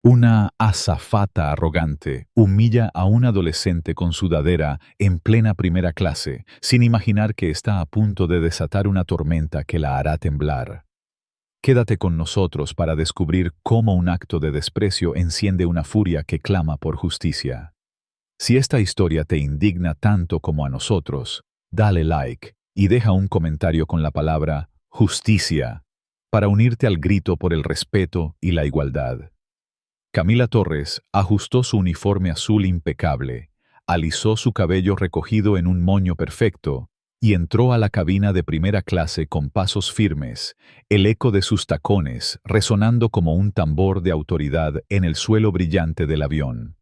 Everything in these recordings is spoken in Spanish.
Una azafata arrogante humilla a un adolescente con sudadera en plena primera clase, sin imaginar que está a punto de desatar una tormenta que la hará temblar. Quédate con nosotros para descubrir cómo un acto de desprecio enciende una furia que clama por justicia. Si esta historia te indigna tanto como a nosotros, dale like y deja un comentario con la palabra justicia para unirte al grito por el respeto y la igualdad. Camila Torres ajustó su uniforme azul impecable, alisó su cabello recogido en un moño perfecto y entró a la cabina de primera clase con pasos firmes, el eco de sus tacones resonando como un tambor de autoridad en el suelo brillante del avión.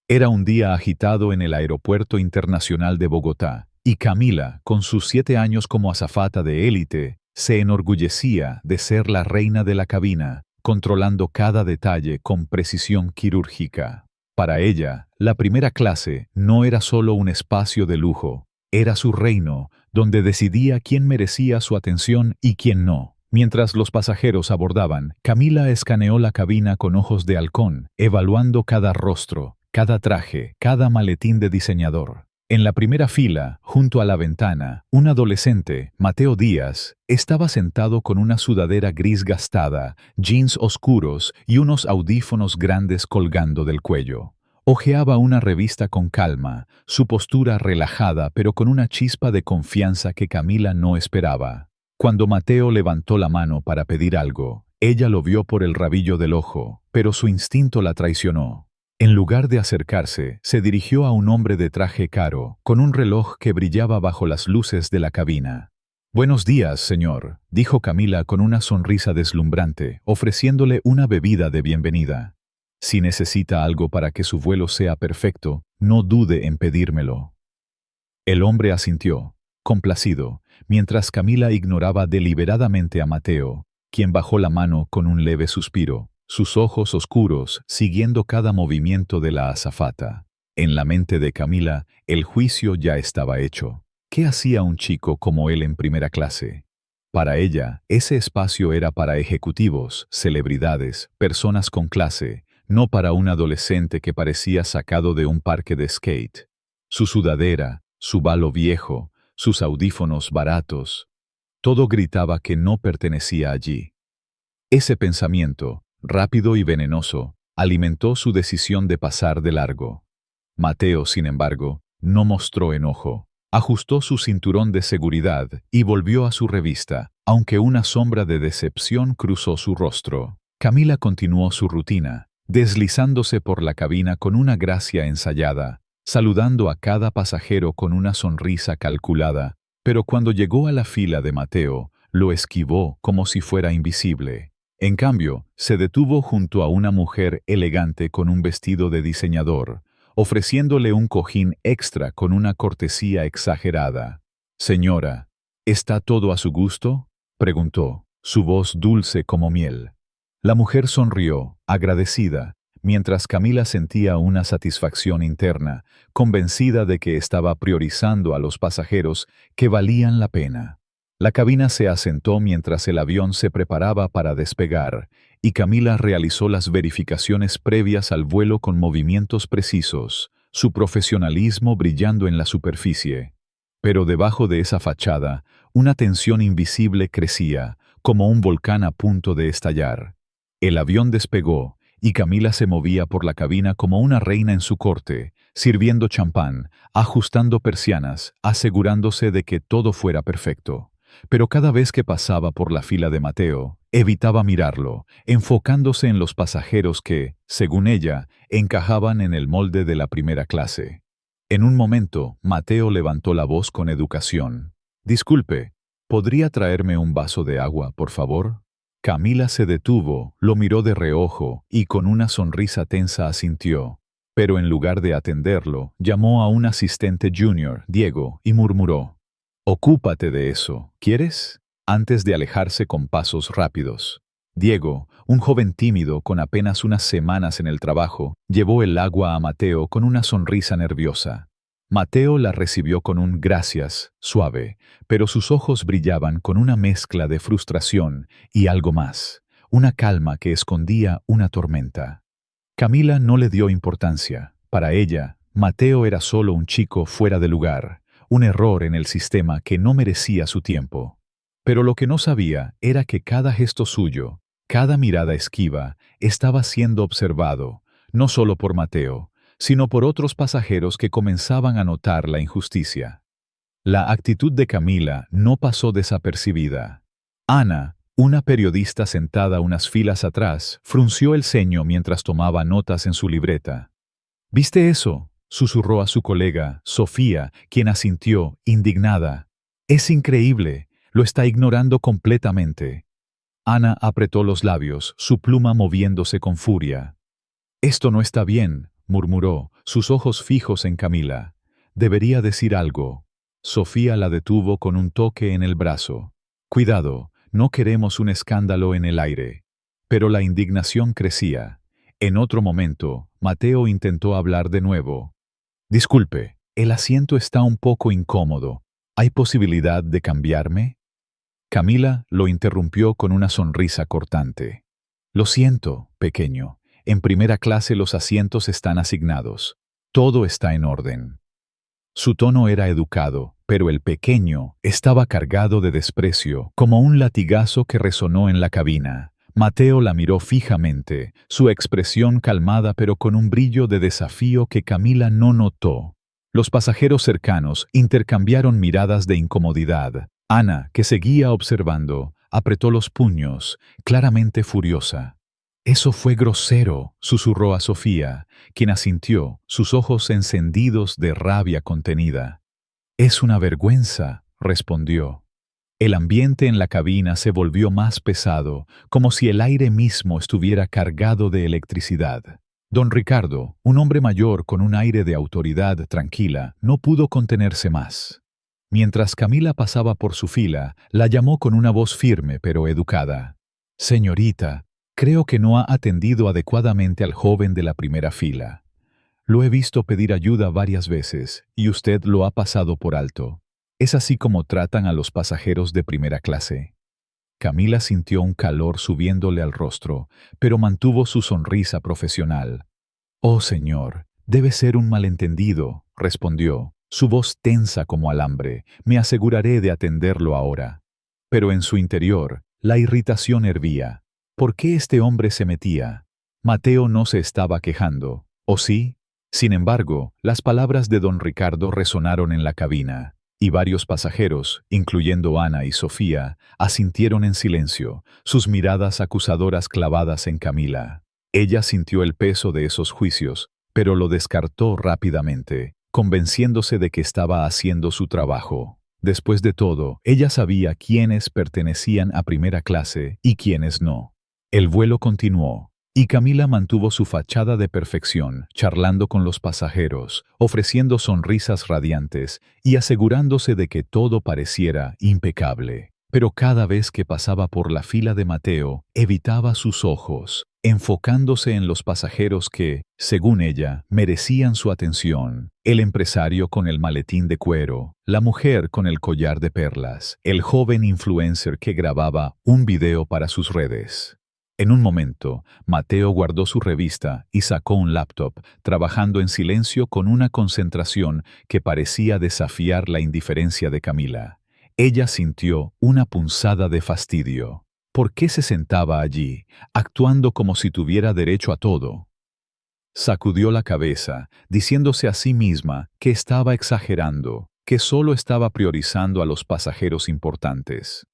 Era un día agitado en el Aeropuerto Internacional de Bogotá, y Camila, con sus 7 años como azafata de élite, se enorgullecía de ser la reina de la cabina, controlando cada detalle con precisión quirúrgica. Para ella, la primera clase no era solo un espacio de lujo, era su reino, donde decidía quién merecía su atención y quién no. Mientras los pasajeros abordaban, Camila escaneó la cabina con ojos de halcón, evaluando cada rostro, cada traje, cada maletín de diseñador. En la primera fila, junto a la ventana, un adolescente, Mateo Díaz, estaba sentado con una sudadera gris gastada, jeans oscuros y unos audífonos grandes colgando del cuello. Hojeaba una revista con calma, su postura relajada pero con una chispa de confianza que Camila no esperaba. Cuando Mateo levantó la mano para pedir algo, ella lo vio por el rabillo del ojo, pero su instinto la traicionó. En lugar de acercarse, se dirigió a un hombre de traje caro, con un reloj que brillaba bajo las luces de la cabina. «Buenos días, señor», dijo Camila con una sonrisa deslumbrante, ofreciéndole una bebida de bienvenida. «Si necesita algo para que su vuelo sea perfecto, no dude en pedírmelo». El hombre asintió, complacido, mientras Camila ignoraba deliberadamente a Mateo, quien bajó la mano con un leve suspiro, sus ojos oscuros siguiendo cada movimiento de la azafata. En la mente de Camila, el juicio ya estaba hecho. ¿Qué hacía un chico como él en primera clase? Para ella, ese espacio era para ejecutivos, celebridades, personas con clase, no para un adolescente que parecía sacado de un parque de skate. Su sudadera, su balo viejo, sus audífonos baratos, todo gritaba que no pertenecía allí. Ese pensamiento, rápido y venenoso, alimentó su decisión de pasar de largo. Mateo, sin embargo, no mostró enojo. Ajustó su cinturón de seguridad y volvió a su revista, aunque una sombra de decepción cruzó su rostro. Camila continuó su rutina, deslizándose por la cabina con una gracia ensayada, saludando a cada pasajero con una sonrisa calculada, pero cuando llegó a la fila de Mateo, lo esquivó como si fuera invisible. En cambio, se detuvo junto a una mujer elegante con un vestido de diseñador, ofreciéndole un cojín extra con una cortesía exagerada. «Señora, ¿está todo a su gusto?», preguntó, su voz dulce como miel. La mujer sonrió, agradecida, mientras Camila sentía una satisfacción interna, convencida de que estaba priorizando a los pasajeros que valían la pena. La cabina se asentó mientras el avión se preparaba para despegar, y Camila realizó las verificaciones previas al vuelo con movimientos precisos, su profesionalismo brillando en la superficie. Pero debajo de esa fachada, una tensión invisible crecía, como un volcán a punto de estallar. El avión despegó, y Camila se movía por la cabina como una reina en su corte, sirviendo champán, ajustando persianas, asegurándose de que todo fuera perfecto. Pero cada vez que pasaba por la fila de Mateo, evitaba mirarlo, enfocándose en los pasajeros que, según ella, encajaban en el molde de la primera clase. En un momento, Mateo levantó la voz con educación. «Disculpe, ¿podría traerme un vaso de agua, por favor?». Camila se detuvo, lo miró de reojo y con una sonrisa tensa asintió. Pero en lugar de atenderlo, llamó a un asistente junior, Diego, y murmuró: «Ocúpate de eso, ¿quieres?», antes de alejarse con pasos rápidos. Diego, un joven tímido con apenas unas semanas en el trabajo, llevó el agua a Mateo con una sonrisa nerviosa. Mateo la recibió con un «gracias» suave, pero sus ojos brillaban con una mezcla de frustración y algo más, una calma que escondía una tormenta. Camila no le dio importancia. Para ella, Mateo era solo un chico fuera de lugar, un error en el sistema que no merecía su tiempo. Pero lo que no sabía era que cada gesto suyo, cada mirada esquiva, estaba siendo observado, no solo por Mateo, sino por otros pasajeros que comenzaban a notar la injusticia. La actitud de Camila no pasó desapercibida. Ana, una periodista sentada unas filas atrás, frunció el ceño mientras tomaba notas en su libreta. ¿Viste eso?, susurró a su colega, Sofía, quien asintió, indignada. Es increíble, lo está ignorando completamente. Ana apretó los labios, su pluma moviéndose con furia. Esto no está bien, murmuró, sus ojos fijos en Camila. Debería decir algo. Sofía la detuvo con un toque en el brazo. Cuidado, no queremos un escándalo en el aire. Pero la indignación crecía. En otro momento, Mateo intentó hablar de nuevo. Disculpe, el asiento está un poco incómodo. ¿Hay posibilidad de cambiarme? Camila lo interrumpió con una sonrisa cortante. Lo siento, pequeño. En primera clase los asientos están asignados. Todo está en orden. Su tono era educado, pero el pequeño estaba cargado de desprecio, como un latigazo que resonó en la cabina. Mateo la miró fijamente, su expresión calmada pero con un brillo de desafío que Camila no notó. Los pasajeros cercanos intercambiaron miradas de incomodidad. Ana, que seguía observando, apretó los puños, claramente furiosa. Eso fue grosero, susurró a Sofía, quien asintió, sus ojos encendidos de rabia contenida. Es una vergüenza, respondió. El ambiente en la cabina se volvió más pesado, como si el aire mismo estuviera cargado de electricidad. Don Ricardo, un hombre mayor con un aire de autoridad tranquila, no pudo contenerse más. Mientras Camila pasaba por su fila, la llamó con una voz firme pero educada. Señorita, creo que no ha atendido adecuadamente al joven de la primera fila. Lo he visto pedir ayuda varias veces, y usted lo ha pasado por alto. ¿Es así como tratan a los pasajeros de primera clase? Camila sintió un calor subiéndole al rostro, pero mantuvo su sonrisa profesional. Oh, señor, debe ser un malentendido, respondió, su voz tensa como alambre. Me aseguraré de atenderlo ahora. Pero en su interior, la irritación hervía. ¿Por qué este hombre se metía? Mateo no se estaba quejando, ¿o sí? Sin embargo, las palabras de don Ricardo resonaron en la cabina, y varios pasajeros, incluyendo Ana y Sofía, asintieron en silencio, sus miradas acusadoras clavadas en Camila. Ella sintió el peso de esos juicios, pero lo descartó rápidamente, convenciéndose de que estaba haciendo su trabajo. Después de todo, ella sabía quiénes pertenecían a primera clase y quiénes no. El vuelo continuó, y Camila mantuvo su fachada de perfección, charlando con los pasajeros, ofreciendo sonrisas radiantes y asegurándose de que todo pareciera impecable. Pero cada vez que pasaba por la fila de Mateo, evitaba sus ojos, enfocándose en los pasajeros que, según ella, merecían su atención. El empresario con el maletín de cuero, la mujer con el collar de perlas, el joven influencer que grababa un video para sus redes. En un momento, Mateo guardó su revista y sacó un laptop, trabajando en silencio con una concentración que parecía desafiar la indiferencia de Camila. Ella sintió una punzada de fastidio. ¿Por qué se sentaba allí, actuando como si tuviera derecho a todo? Sacudió la cabeza, diciéndose a sí misma que estaba exagerando, que solo estaba priorizando a los pasajeros importantes.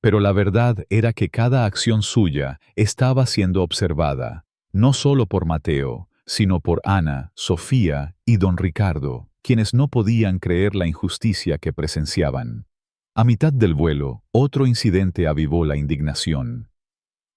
Pero la verdad era que cada acción suya estaba siendo observada, no solo por Mateo, sino por Ana, Sofía y don Ricardo, quienes no podían creer la injusticia que presenciaban. A mitad del vuelo, otro incidente avivó la indignación.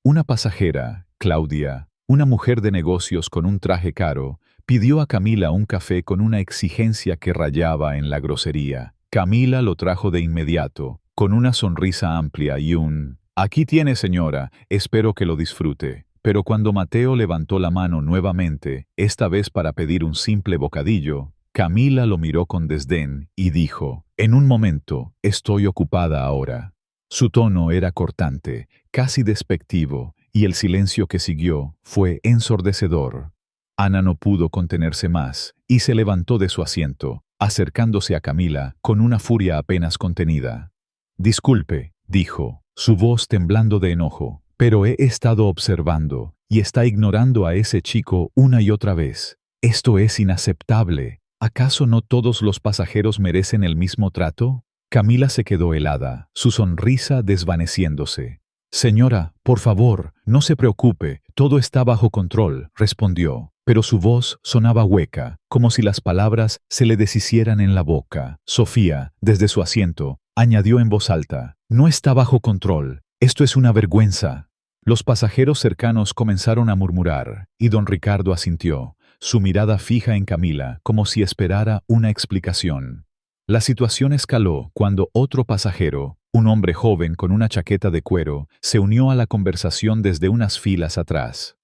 Una pasajera, Claudia, una mujer de negocios con un traje caro, pidió a Camila un café con una exigencia que rayaba en la grosería. Camila lo trajo de inmediato, con una sonrisa amplia y un «Aquí tiene, señora, espero que lo disfrute». Pero cuando Mateo levantó la mano nuevamente, esta vez para pedir un simple bocadillo, Camila lo miró con desdén y dijo, «En un momento, estoy ocupada ahora». Su tono era cortante, casi despectivo, y el silencio que siguió fue ensordecedor. Ana no pudo contenerse más y se levantó de su asiento, acercándose a Camila con una furia apenas contenida. «Disculpe», dijo, su voz temblando de enojo, «pero he estado observando y está ignorando a ese chico una y otra vez. Esto es inaceptable. ¿Acaso no todos los pasajeros merecen el mismo trato?» Camila se quedó helada, su sonrisa desvaneciéndose. «Señora, por favor, no se preocupe, todo está bajo control», respondió, pero su voz sonaba hueca, como si las palabras se le deshicieran en la boca. Sofía, desde su asiento, añadió en voz alta, «No está bajo control, esto es una vergüenza». Los pasajeros cercanos comenzaron a murmurar, y don Ricardo asintió, su mirada fija en Camila, como si esperara una explicación. La situación escaló cuando otro pasajero, un hombre joven con una chaqueta de cuero, se unió a la conversación desde unas filas atrás.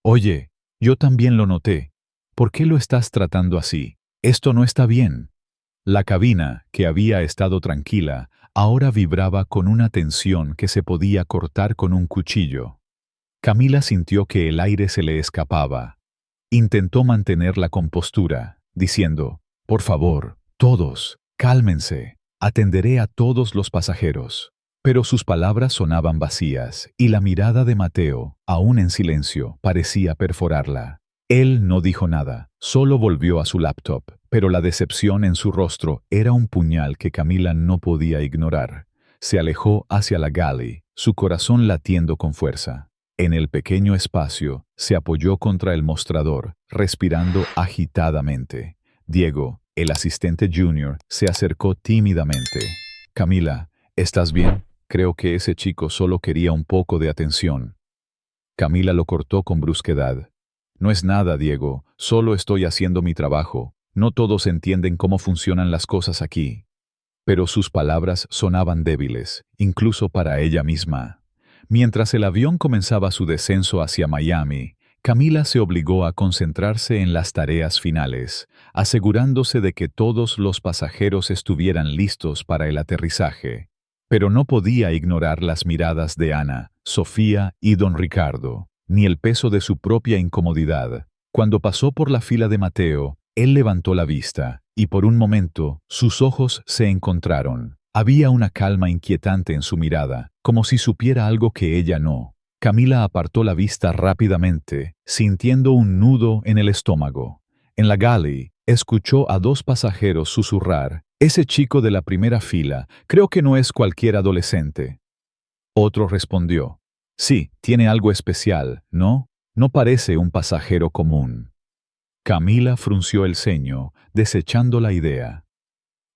«Oye, yo también lo noté. ¿Por qué lo estás tratando así? Esto no está bien». La cabina, que había estado tranquila, ahora vibraba con una tensión que se podía cortar con un cuchillo. Camila sintió que el aire se le escapaba. Intentó mantener la compostura, diciendo, «Por favor, todos, cálmense, atenderé a todos los pasajeros». Pero sus palabras sonaban vacías, y la mirada de Mateo, aún en silencio, parecía perforarla. Él no dijo nada, solo volvió a su laptop, pero la decepción en su rostro era un puñal que Camila no podía ignorar. Se alejó hacia la galley, su corazón latiendo con fuerza. En el pequeño espacio, se apoyó contra el mostrador, respirando agitadamente. Diego, el asistente junior, se acercó tímidamente. «Camila, ¿estás bien? Creo que ese chico solo quería un poco de atención». Camila lo cortó con brusquedad. «No es nada, Diego, solo estoy haciendo mi trabajo. No todos entienden cómo funcionan las cosas aquí». Pero sus palabras sonaban débiles, incluso para ella misma. Mientras el avión comenzaba su descenso hacia Miami, Camila se obligó a concentrarse en las tareas finales, asegurándose de que todos los pasajeros estuvieran listos para el aterrizaje. Pero no podía ignorar las miradas de Ana, Sofía y don Ricardo, ni el peso de su propia incomodidad. Cuando pasó por la fila de Mateo, él levantó la vista, y por un momento sus ojos se encontraron. Había una calma inquietante en su mirada, como si supiera algo que ella no. Camila apartó la vista rápidamente, sintiendo un nudo en el estómago. En la galley, escuchó a dos pasajeros susurrar, «Ese chico de la primera fila, creo que no es cualquier adolescente». Otro respondió, «Sí, tiene algo especial, ¿no? No parece un pasajero común». Camila frunció el ceño, desechando la idea.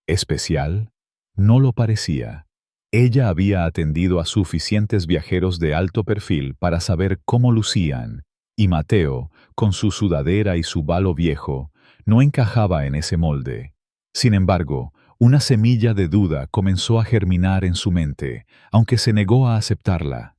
¿Especial? No lo parecía. Ella había atendido a suficientes viajeros de alto perfil para saber cómo lucían, y Mateo, con su sudadera y su balo viejo, no encajaba en ese molde. Sin embargo, una semilla de duda comenzó a germinar en su mente, aunque se negó a aceptarla.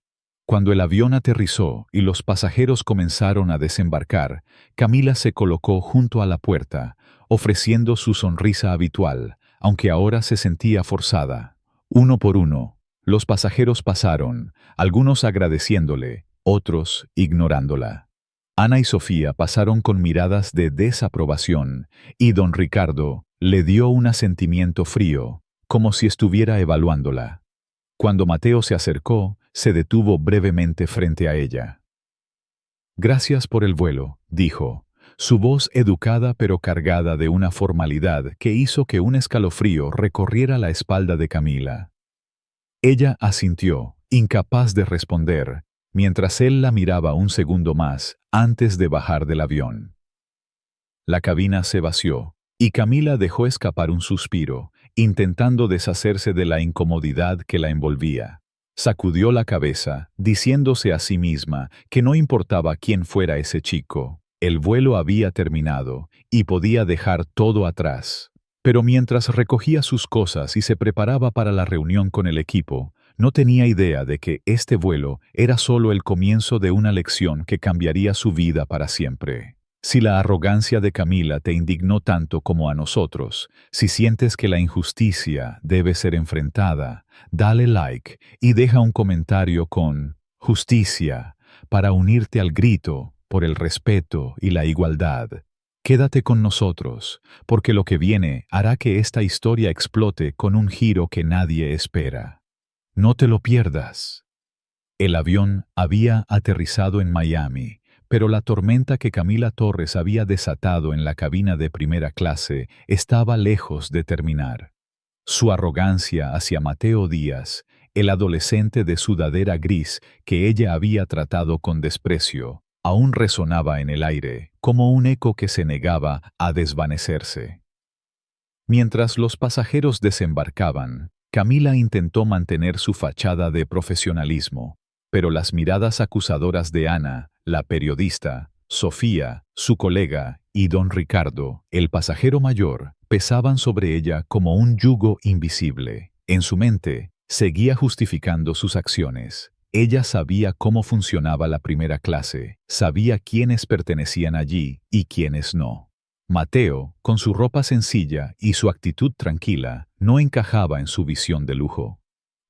Cuando el avión aterrizó y los pasajeros comenzaron a desembarcar, Camila se colocó junto a la puerta, ofreciendo su sonrisa habitual, aunque ahora se sentía forzada. Uno por uno, los pasajeros pasaron, algunos agradeciéndole, otros ignorándola. Ana y Sofía pasaron con miradas de desaprobación, y don Ricardo le dio un asentimiento frío, como si estuviera evaluándola. Cuando Mateo se acercó, se detuvo brevemente frente a ella. «Gracias por el vuelo», dijo, su voz educada pero cargada de una formalidad que hizo que un escalofrío recorriera la espalda de Camila. Ella asintió, incapaz de responder, mientras él la miraba un segundo más antes de bajar del avión. La cabina se vació, y Camila dejó escapar un suspiro, intentando deshacerse de la incomodidad que la envolvía. Sacudió la cabeza, diciéndose a sí misma que no importaba quién fuera ese chico. El vuelo había terminado, y podía dejar todo atrás. Pero mientras recogía sus cosas y se preparaba para la reunión con el equipo, no tenía idea de que este vuelo era solo el comienzo de una lección que cambiaría su vida para siempre. Si la arrogancia de Camila te indignó tanto como a nosotros, si sientes que la injusticia debe ser enfrentada, dale like y deja un comentario con «Justicia» para unirte al grito por el respeto y la igualdad. Quédate con nosotros, porque lo que viene hará que esta historia explote con un giro que nadie espera. No te lo pierdas. El avión había aterrizado en Miami, pero la tormenta que Camila Torres había desatado en la cabina de primera clase estaba lejos de terminar. Su arrogancia hacia Mateo Díaz, el adolescente de sudadera gris que ella había tratado con desprecio, aún resonaba en el aire, como un eco que se negaba a desvanecerse. Mientras los pasajeros desembarcaban, Camila intentó mantener su fachada de profesionalismo, pero las miradas acusadoras de Ana, la periodista, Sofía, su colega, y don Ricardo, el pasajero mayor, pesaban sobre ella como un yugo invisible. En su mente, seguía justificando sus acciones. Ella sabía cómo funcionaba la primera clase, sabía quiénes pertenecían allí y quiénes no. Mateo, con su ropa sencilla y su actitud tranquila, no encajaba en su visión de lujo.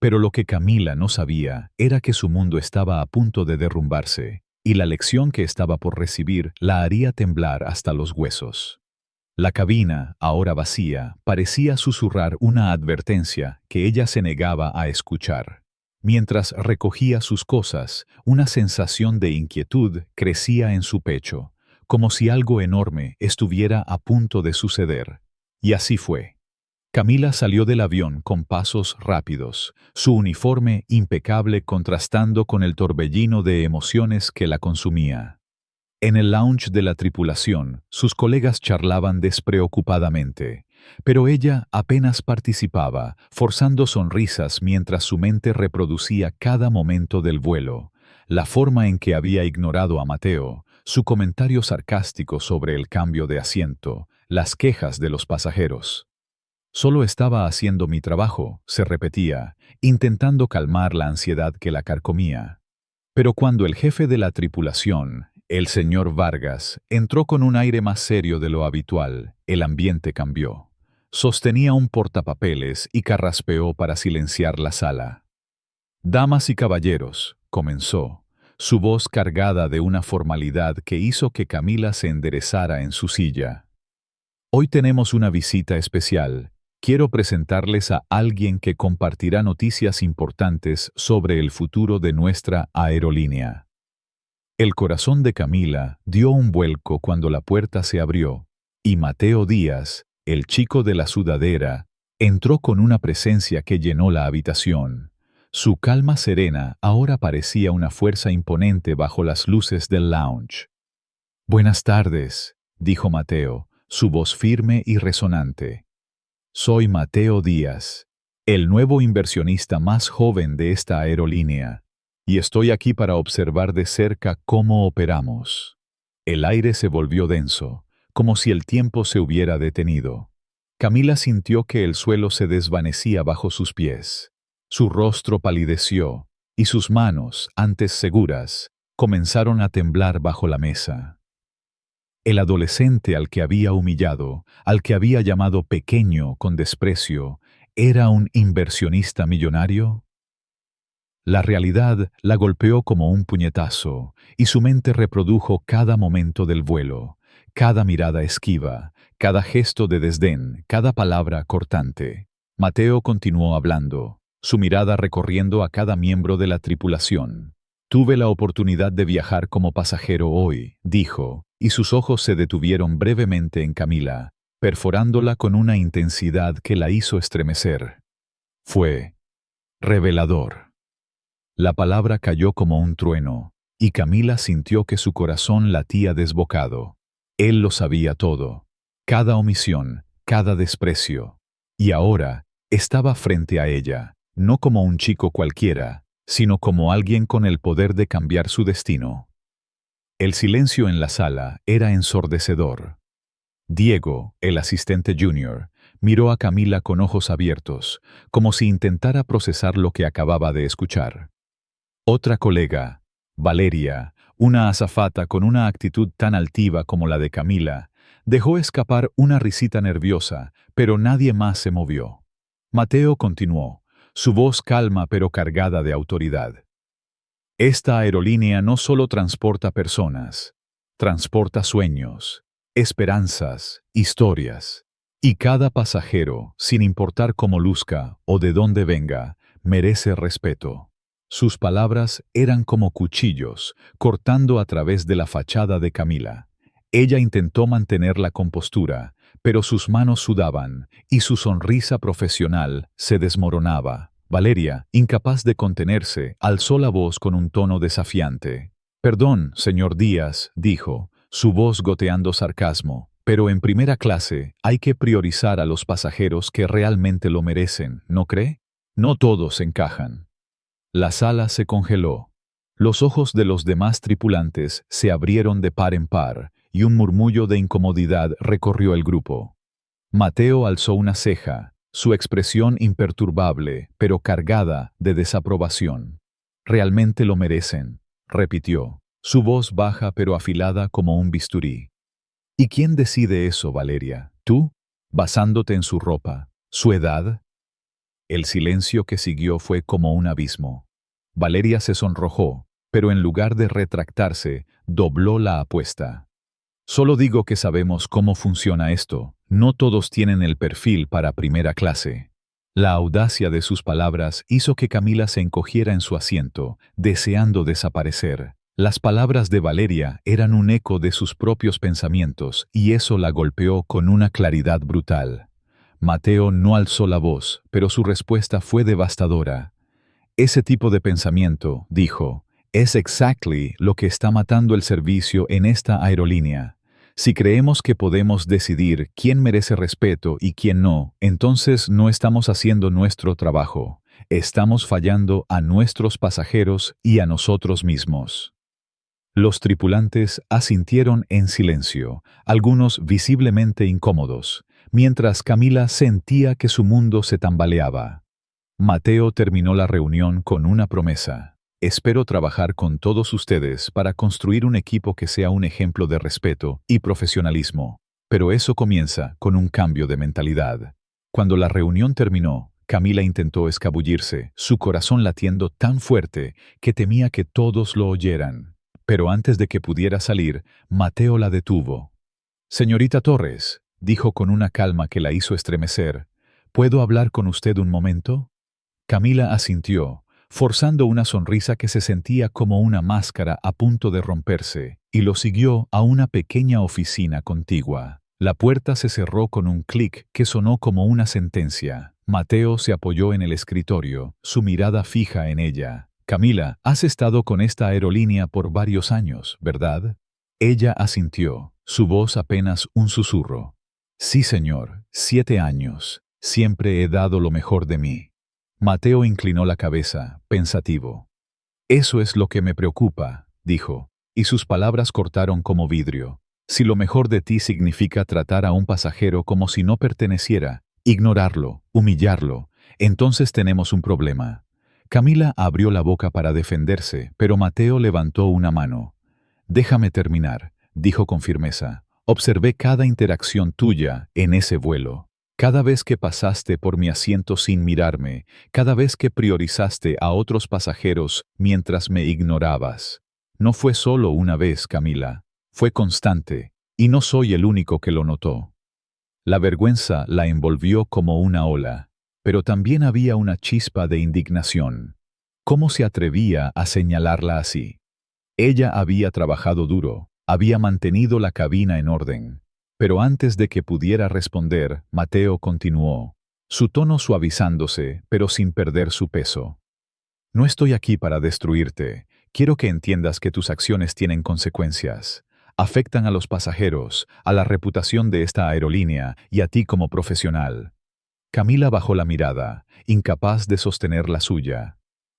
Pero lo que Camila no sabía era que su mundo estaba a punto de derrumbarse, y la lección que estaba por recibir la haría temblar hasta los huesos. La cabina, ahora vacía, parecía susurrar una advertencia que ella se negaba a escuchar. Mientras recogía sus cosas, una sensación de inquietud crecía en su pecho, como si algo enorme estuviera a punto de suceder. Y así fue. Camila salió del avión con pasos rápidos, su uniforme impecable contrastando con el torbellino de emociones que la consumía. En el lounge de la tripulación, sus colegas charlaban despreocupadamente, pero ella apenas participaba, forzando sonrisas mientras su mente reproducía cada momento del vuelo, la forma en que había ignorado a Mateo, su comentario sarcástico sobre el cambio de asiento, las quejas de los pasajeros. Solo estaba haciendo mi trabajo, se repetía, intentando calmar la ansiedad que la carcomía. Pero cuando el jefe de la tripulación, el señor Vargas, entró con un aire más serio de lo habitual, el ambiente cambió. Sostenía un portapapeles y carraspeó para silenciar la sala. «Damas y caballeros», comenzó, su voz cargada de una formalidad que hizo que Camila se enderezara en su silla. «Hoy tenemos una visita especial. Quiero presentarles a alguien que compartirá noticias importantes sobre el futuro de nuestra aerolínea». El corazón de Camila dio un vuelco cuando la puerta se abrió, y Mateo Díaz, el chico de la sudadera, entró con una presencia que llenó la habitación. Su calma serena ahora parecía una fuerza imponente bajo las luces del lounge. «Buenas tardes», dijo Mateo, su voz firme y resonante. «Soy Mateo Díaz, el nuevo inversionista más joven de esta aerolínea, y estoy aquí para observar de cerca cómo operamos». El aire se volvió denso, como si el tiempo se hubiera detenido. Camila sintió que el suelo se desvanecía bajo sus pies. Su rostro palideció, y sus manos, antes seguras, comenzaron a temblar bajo la mesa. El adolescente al que había humillado, al que había llamado pequeño con desprecio, ¿era un inversionista millonario? La realidad la golpeó como un puñetazo, y su mente reprodujo cada momento del vuelo, cada mirada esquiva, cada gesto de desdén, cada palabra cortante. Mateo continuó hablando, su mirada recorriendo a cada miembro de la tripulación. «Tuve la oportunidad de viajar como pasajero hoy», dijo, y sus ojos se detuvieron brevemente en Camila, perforándola con una intensidad que la hizo estremecer. Fue revelador. La palabra cayó como un trueno, y Camila sintió que su corazón latía desbocado. Él lo sabía todo, cada omisión, cada desprecio. Y ahora estaba frente a ella, no como un chico cualquiera, sino como alguien con el poder de cambiar su destino. El silencio en la sala era ensordecedor. Diego, el asistente junior, miró a Camila con ojos abiertos, como si intentara procesar lo que acababa de escuchar. Otra colega, Valeria, una azafata con una actitud tan altiva como la de Camila, dejó escapar una risita nerviosa, pero nadie más se movió. Mateo continuó, su voz calma pero cargada de autoridad. Esta aerolínea no solo transporta personas, transporta sueños, esperanzas, historias. Y cada pasajero, sin importar cómo luzca o de dónde venga, merece respeto. Sus palabras eran como cuchillos, cortando a través de la fachada de Camila. Ella intentó mantener la compostura, pero sus manos sudaban y su sonrisa profesional se desmoronaba. Valeria, incapaz de contenerse, alzó la voz con un tono desafiante. «Perdón, señor Díaz», dijo, su voz goteando sarcasmo, «pero en primera clase hay que priorizar a los pasajeros que realmente lo merecen, ¿no cree? No todos encajan». La sala se congeló. Los ojos de los demás tripulantes se abrieron de par en par, y un murmullo de incomodidad recorrió el grupo. Mateo alzó una ceja, su expresión imperturbable, pero cargada de desaprobación. «Realmente lo merecen», repitió, su voz baja pero afilada como un bisturí. «¿Y quién decide eso, Valeria? ¿Tú? ¿Basándote en su ropa? ¿Su edad?» El silencio que siguió fue como un abismo. Valeria se sonrojó, pero en lugar de retractarse, dobló la apuesta. «Solo digo que sabemos cómo funciona esto. No todos tienen el perfil para primera clase». La audacia de sus palabras hizo que Camila se encogiera en su asiento, deseando desaparecer. Las palabras de Valeria eran un eco de sus propios pensamientos, y eso la golpeó con una claridad brutal. Mateo no alzó la voz, pero su respuesta fue devastadora. «Ese tipo de pensamiento», dijo, «es exactly lo que está matando el servicio en esta aerolínea. Si creemos que podemos decidir quién merece respeto y quién no, entonces no estamos haciendo nuestro trabajo. Estamos fallando a nuestros pasajeros y a nosotros mismos». Los tripulantes asintieron en silencio, algunos visiblemente incómodos, mientras Camila sentía que su mundo se tambaleaba. Mateo terminó la reunión con una promesa. «Espero trabajar con todos ustedes para construir un equipo que sea un ejemplo de respeto y profesionalismo. Pero eso comienza con un cambio de mentalidad». Cuando la reunión terminó, Camila intentó escabullirse, su corazón latiendo tan fuerte que temía que todos lo oyeran. Pero antes de que pudiera salir, Mateo la detuvo. «Señorita Torres», dijo con una calma que la hizo estremecer, «¿puedo hablar con usted un momento?» Camila asintió, forzando una sonrisa que se sentía como una máscara a punto de romperse, y lo siguió a una pequeña oficina contigua. La puerta se cerró con un clic que sonó como una sentencia. Mateo se apoyó en el escritorio, su mirada fija en ella. «Camila, has estado con esta aerolínea por varios años, ¿verdad?» Ella asintió, su voz apenas un susurro. «Sí, señor, 7 años. Siempre he dado lo mejor de mí». Mateo inclinó la cabeza, pensativo. «Eso es lo que me preocupa», dijo, y sus palabras cortaron como vidrio. «Si lo mejor de ti significa tratar a un pasajero como si no perteneciera, ignorarlo, humillarlo, entonces tenemos un problema». Camila abrió la boca para defenderse, pero Mateo levantó una mano. «Déjame terminar», dijo con firmeza. «Observé cada interacción tuya en ese vuelo. Cada vez que pasaste por mi asiento sin mirarme, cada vez que priorizaste a otros pasajeros mientras me ignorabas. No fue solo una vez, Camila. Fue constante, y no soy el único que lo notó». La vergüenza la envolvió como una ola, pero también había una chispa de indignación. ¿Cómo se atrevía a señalarla así? Ella había trabajado duro, había mantenido la cabina en orden. Pero antes de que pudiera responder, Mateo continuó, su tono suavizándose, pero sin perder su peso. «No estoy aquí para destruirte. Quiero que entiendas que tus acciones tienen consecuencias. Afectan a los pasajeros, a la reputación de esta aerolínea y a ti como profesional». Camila bajó la mirada, incapaz de sostener la suya.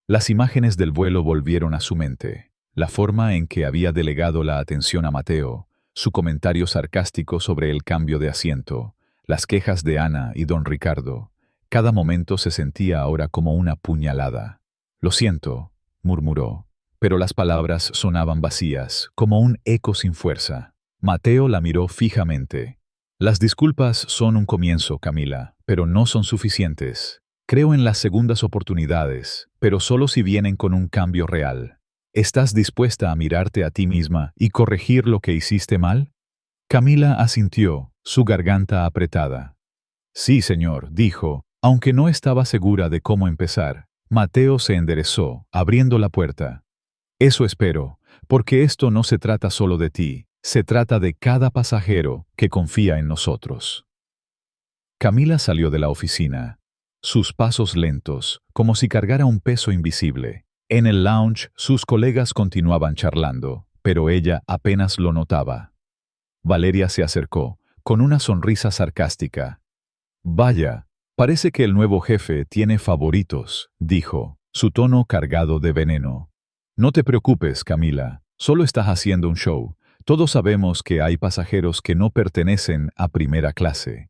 Las imágenes del vuelo volvieron a su mente. La forma en que había delegado la atención a Mateo, su comentario sarcástico sobre el cambio de asiento, las quejas de Ana y don Ricardo. Cada momento se sentía ahora como una puñalada. «Lo siento», murmuró, pero las palabras sonaban vacías, como un eco sin fuerza. Mateo la miró fijamente. «Las disculpas son un comienzo, Camila, pero no son suficientes. Creo en las segundas oportunidades, pero solo si vienen con un cambio real. ¿Estás dispuesta a mirarte a ti misma y corregir lo que hiciste mal? Camila asintió, su garganta apretada. Sí, señor, dijo, aunque no estaba segura de cómo empezar. Mateo se enderezó, abriendo la puerta. Eso espero, porque esto no se trata solo de ti, se trata de cada pasajero que confía en nosotros. Camila salió de la oficina, sus pasos lentos, como si cargara un peso invisible. En el lounge, sus colegas continuaban charlando, pero ella apenas lo notaba. Valeria se acercó, con una sonrisa sarcástica. Vaya, parece que el nuevo jefe tiene favoritos, dijo, su tono cargado de veneno. No te preocupes, Camila, solo estás haciendo un show. Todos sabemos que hay pasajeros que no pertenecen a primera clase.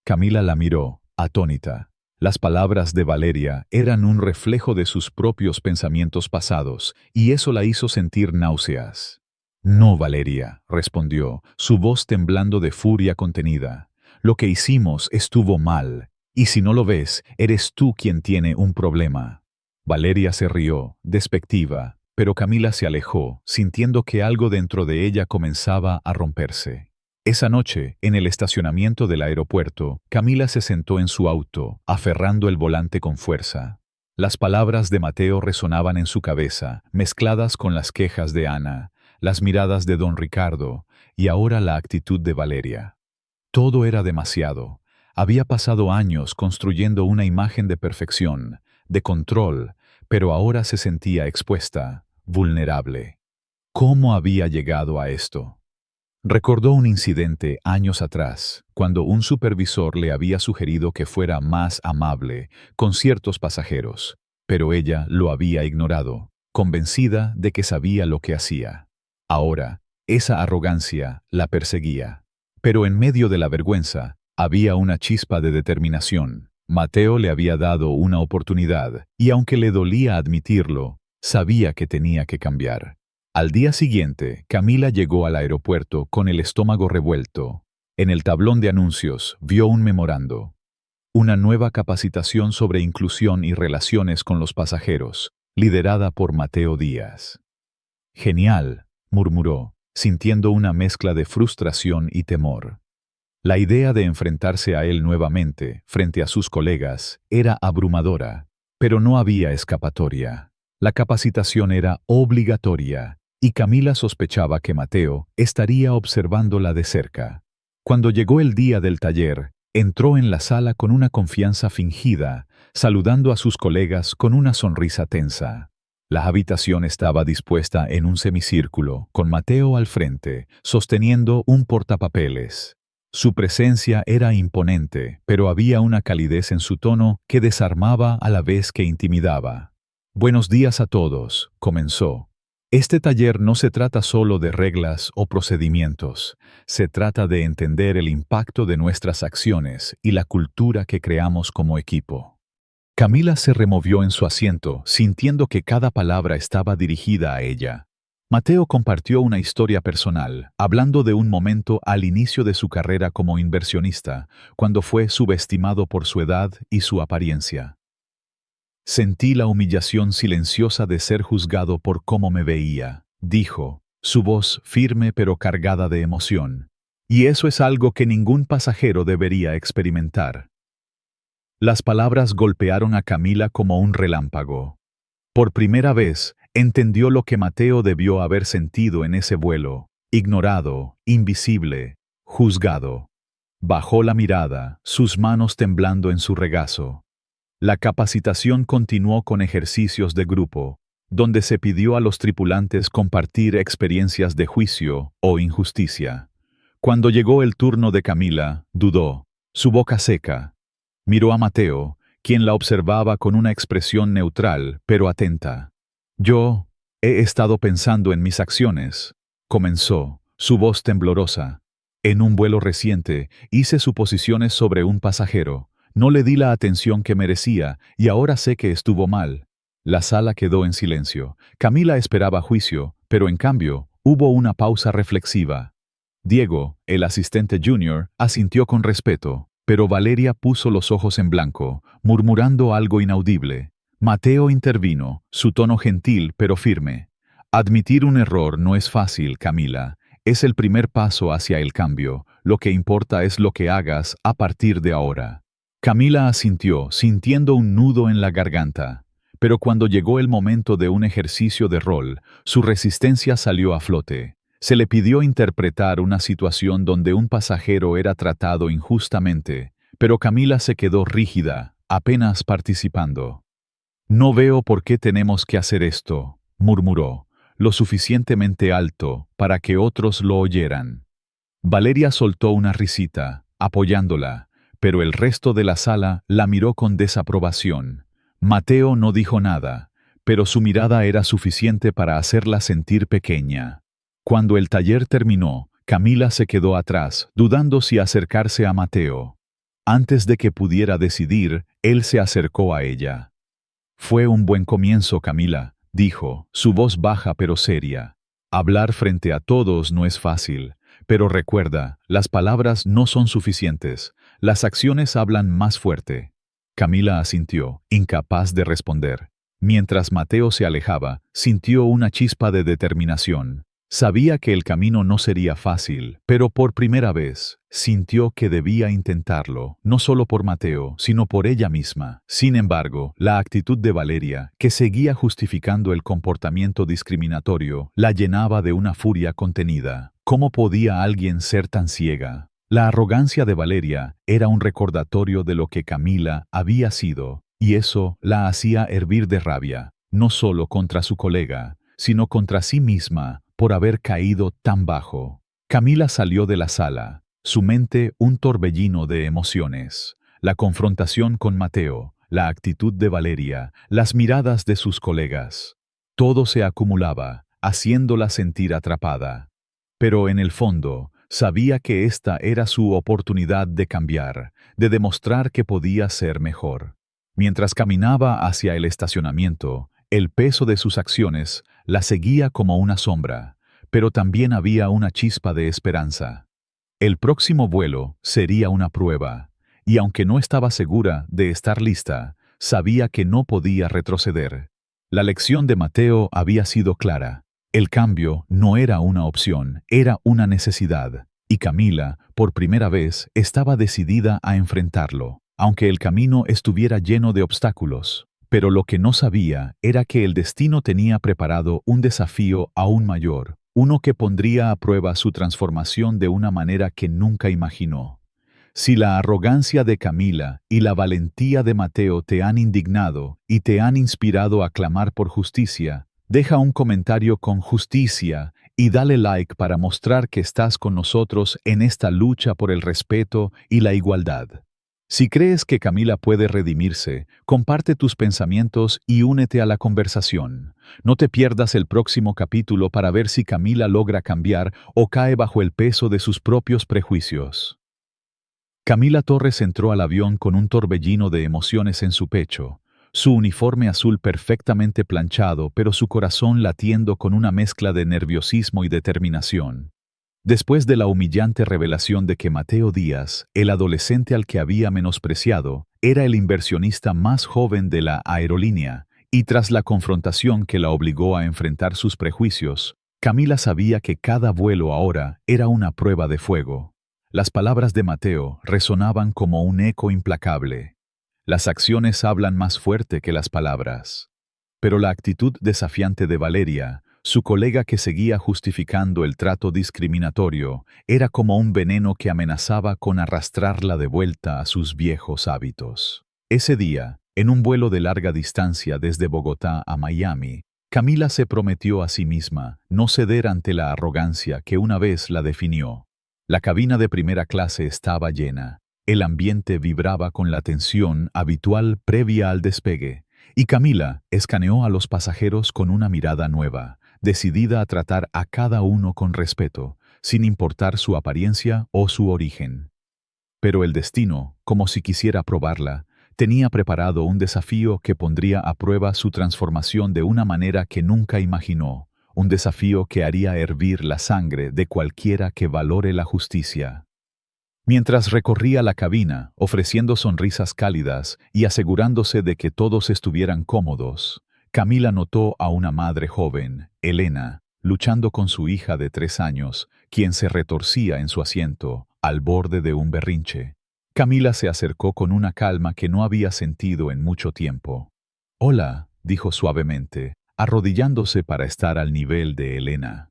Camila la miró, atónita. Las palabras de Valeria eran un reflejo de sus propios pensamientos pasados, y eso la hizo sentir náuseas. No, Valeria, respondió, su voz temblando de furia contenida. Lo que hicimos estuvo mal, y si no lo ves, eres tú quien tiene un problema. Valeria se rió, despectiva, pero Camila se alejó, sintiendo que algo dentro de ella comenzaba a romperse. Esa noche, en el estacionamiento del aeropuerto, Camila se sentó en su auto, aferrando el volante con fuerza. Las palabras de Mateo resonaban en su cabeza, mezcladas con las quejas de Ana, las miradas de don Ricardo, y ahora la actitud de Valeria. Todo era demasiado. Había pasado años construyendo una imagen de perfección, de control, pero ahora se sentía expuesta, vulnerable. ¿Cómo había llegado a esto? Recordó un incidente años atrás, cuando un supervisor le había sugerido que fuera más amable con ciertos pasajeros, pero ella lo había ignorado, convencida de que sabía lo que hacía. Ahora, esa arrogancia la perseguía. Pero en medio de la vergüenza, había una chispa de determinación. Mateo le había dado una oportunidad, y aunque le dolía admitirlo, sabía que tenía que cambiar. Al día siguiente, Camila llegó al aeropuerto con el estómago revuelto. En el tablón de anuncios vio un memorando. Una nueva capacitación sobre inclusión y relaciones con los pasajeros, liderada por Mateo Díaz. Genial, murmuró, sintiendo una mezcla de frustración y temor. La idea de enfrentarse a él nuevamente, frente a sus colegas, era abrumadora, pero no había escapatoria. La capacitación era obligatoria, y Camila sospechaba que Mateo estaría observándola de cerca. Cuando llegó el día del taller, entró en la sala con una confianza fingida, saludando a sus colegas con una sonrisa tensa. La habitación estaba dispuesta en un semicírculo, con Mateo al frente, sosteniendo un portapapeles. Su presencia era imponente, pero había una calidez en su tono que desarmaba a la vez que intimidaba. Buenos días a todos, comenzó. Este taller no se trata solo de reglas o procedimientos, se trata de entender el impacto de nuestras acciones y la cultura que creamos como equipo. Camila se removió en su asiento, sintiendo que cada palabra estaba dirigida a ella. Mateo compartió una historia personal, hablando de un momento al inicio de su carrera como inversionista, cuando fue subestimado por su edad y su apariencia. Sentí la humillación silenciosa de ser juzgado por cómo me veía, dijo, su voz firme pero cargada de emoción. Y eso es algo que ningún pasajero debería experimentar. Las palabras golpearon a Camila como un relámpago. Por primera vez, entendió lo que Mateo debió haber sentido en ese vuelo, ignorado, invisible, juzgado. Bajó la mirada, sus manos temblando en su regazo. La capacitación continuó con ejercicios de grupo, donde se pidió a los tripulantes compartir experiencias de juicio o injusticia. Cuando llegó el turno de Camila, dudó, su boca seca. Miró a Mateo, quien la observaba con una expresión neutral pero atenta. Yo he estado pensando en mis acciones, comenzó, su voz temblorosa. En un vuelo reciente, hice suposiciones sobre un pasajero. No le di la atención que merecía y ahora sé que estuvo mal. La sala quedó en silencio. Camila esperaba juicio, pero en cambio, hubo una pausa reflexiva. Diego, el asistente junior, asintió con respeto, pero Valeria puso los ojos en blanco, murmurando algo inaudible. Mateo intervino, su tono gentil pero firme. Admitir un error no es fácil, Camila. Es el primer paso hacia el cambio. Lo que importa es lo que hagas a partir de ahora. Camila asintió, sintiendo un nudo en la garganta. Pero cuando llegó el momento de un ejercicio de rol, su resistencia salió a flote. Se le pidió interpretar una situación donde un pasajero era tratado injustamente, pero Camila se quedó rígida, apenas participando. «No veo por qué tenemos que hacer esto», murmuró, lo suficientemente alto para que otros lo oyeran. Valeria soltó una risita, apoyándola, pero el resto de la sala la miró con desaprobación. Mateo no dijo nada, pero su mirada era suficiente para hacerla sentir pequeña. Cuando el taller terminó, Camila se quedó atrás, dudando si acercarse a Mateo. Antes de que pudiera decidir, él se acercó a ella. «Fue un buen comienzo, Camila», dijo, su voz baja pero seria. «Hablar frente a todos no es fácil, pero recuerda, las palabras no son suficientes, las acciones hablan más fuerte». Camila asintió, incapaz de responder. Mientras Mateo se alejaba, sintió una chispa de determinación. Sabía que el camino no sería fácil, pero por primera vez sintió que debía intentarlo, no solo por Mateo, sino por ella misma. Sin embargo, la actitud de Valeria, que seguía justificando el comportamiento discriminatorio, la llenaba de una furia contenida. ¿Cómo podía alguien ser tan ciega? La arrogancia de Valeria era un recordatorio de lo que Camila había sido, y eso la hacía hervir de rabia, no solo contra su colega, sino contra sí misma, por haber caído tan bajo. Camila salió de la sala, su mente un torbellino de emociones. La confrontación con Mateo, la actitud de Valeria, las miradas de sus colegas. Todo se acumulaba, haciéndola sentir atrapada. Pero en el fondo, sabía que esta era su oportunidad de cambiar, de demostrar que podía ser mejor. Mientras caminaba hacia el estacionamiento, el peso de sus acciones la seguía como una sombra, pero también había una chispa de esperanza. El próximo vuelo sería una prueba, y aunque no estaba segura de estar lista, sabía que no podía retroceder. La lección de Mateo había sido clara. El cambio no era una opción, era una necesidad, y Camila, por primera vez, estaba decidida a enfrentarlo, aunque el camino estuviera lleno de obstáculos. Pero lo que no sabía era que el destino tenía preparado un desafío aún mayor, uno que pondría a prueba su transformación de una manera que nunca imaginó. Si la arrogancia de Camila y la valentía de Mateo te han indignado y te han inspirado a clamar por justicia, deja un comentario con justicia y dale like para mostrar que estás con nosotros en esta lucha por el respeto y la igualdad. Si crees que Camila puede redimirse, comparte tus pensamientos y únete a la conversación. No te pierdas el próximo capítulo para ver si Camila logra cambiar o cae bajo el peso de sus propios prejuicios. Camila Torres entró al avión con un torbellino de emociones en su pecho, su uniforme azul perfectamente planchado, pero su corazón latiendo con una mezcla de nerviosismo y determinación. Después de la humillante revelación de que Mateo Díaz, el adolescente al que había menospreciado, era el inversionista más joven de la aerolínea, y tras la confrontación que la obligó a enfrentar sus prejuicios, Camila sabía que cada vuelo ahora era una prueba de fuego. Las palabras de Mateo resonaban como un eco implacable. Las acciones hablan más fuerte que las palabras. Pero la actitud desafiante de Valeria, su colega que seguía justificando el trato discriminatorio, era como un veneno que amenazaba con arrastrarla de vuelta a sus viejos hábitos. Ese día, en un vuelo de larga distancia desde Bogotá a Miami, Camila se prometió a sí misma no ceder ante la arrogancia que una vez la definió. La cabina de primera clase estaba llena. El ambiente vibraba con la tensión habitual previa al despegue, y Camila escaneó a los pasajeros con una mirada nueva, decidida a tratar a cada uno con respeto, sin importar su apariencia o su origen. Pero el destino, como si quisiera probarla, tenía preparado un desafío que pondría a prueba su transformación de una manera que nunca imaginó, un desafío que haría hervir la sangre de cualquiera que valore la justicia. Mientras recorría la cabina, ofreciendo sonrisas cálidas y asegurándose de que todos estuvieran cómodos, Camila notó a una madre joven, Elena, luchando con su hija de 3 años, quien se retorcía en su asiento, al borde de un berrinche. Camila se acercó con una calma que no había sentido en mucho tiempo. «Hola», dijo suavemente, arrodillándose para estar al nivel de Elena.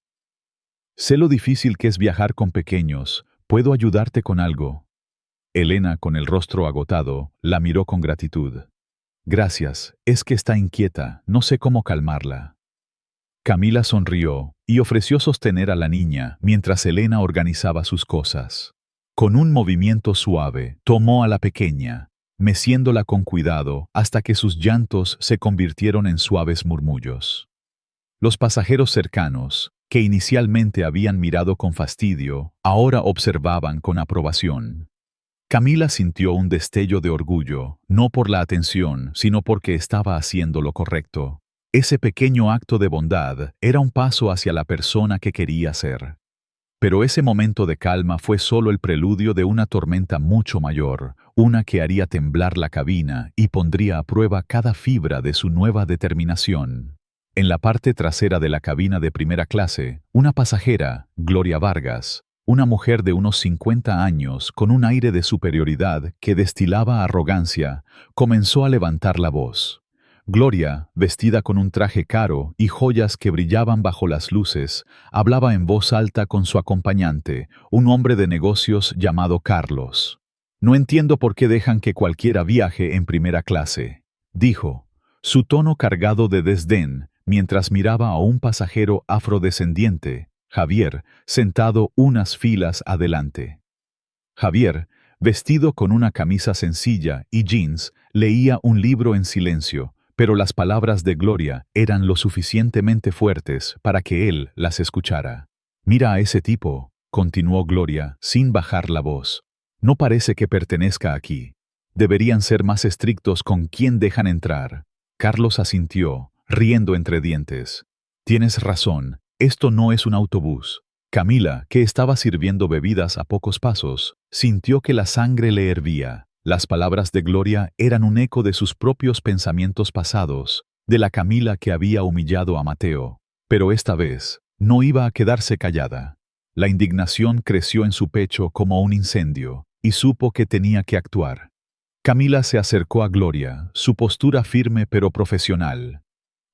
«Sé lo difícil que es viajar con pequeños. ¿Puedo ayudarte con algo?» Elena, con el rostro agotado, la miró con gratitud. «Gracias, es que está inquieta, no sé cómo calmarla». Camila sonrió y ofreció sostener a la niña mientras Elena organizaba sus cosas. Con un movimiento suave, tomó a la pequeña, meciéndola con cuidado hasta que sus llantos se convirtieron en suaves murmullos. Los pasajeros cercanos, que inicialmente habían mirado con fastidio, ahora observaban con aprobación. Camila sintió un destello de orgullo, no por la atención, sino porque estaba haciendo lo correcto. Ese pequeño acto de bondad era un paso hacia la persona que quería ser. Pero ese momento de calma fue solo el preludio de una tormenta mucho mayor, una que haría temblar la cabina y pondría a prueba cada fibra de su nueva determinación. En la parte trasera de la cabina de primera clase, una pasajera, Gloria Vargas, una mujer de unos 50 años con un aire de superioridad que destilaba arrogancia, comenzó a levantar la voz. Gloria, vestida con un traje caro y joyas que brillaban bajo las luces, hablaba en voz alta con su acompañante, un hombre de negocios llamado Carlos. «No entiendo por qué dejan que cualquiera viaje en primera clase», dijo, su tono cargado de desdén, mientras miraba a un pasajero afrodescendiente, Javier, sentado unas filas adelante. Javier, vestido con una camisa sencilla y jeans, leía un libro en silencio, pero las palabras de Gloria eran lo suficientemente fuertes para que él las escuchara. «Mira a ese tipo», continuó Gloria, sin bajar la voz. «No parece que pertenezca aquí. Deberían ser más estrictos con quién dejan entrar». Carlos asintió, riendo entre dientes. «Tienes razón, esto no es un autobús». Camila, que estaba sirviendo bebidas a pocos pasos, sintió que la sangre le hervía. Las palabras de Gloria eran un eco de sus propios pensamientos pasados, de la Camila que había humillado a Mateo. Pero esta vez, no iba a quedarse callada. La indignación creció en su pecho como un incendio, y supo que tenía que actuar. Camila se acercó a Gloria, su postura firme pero profesional.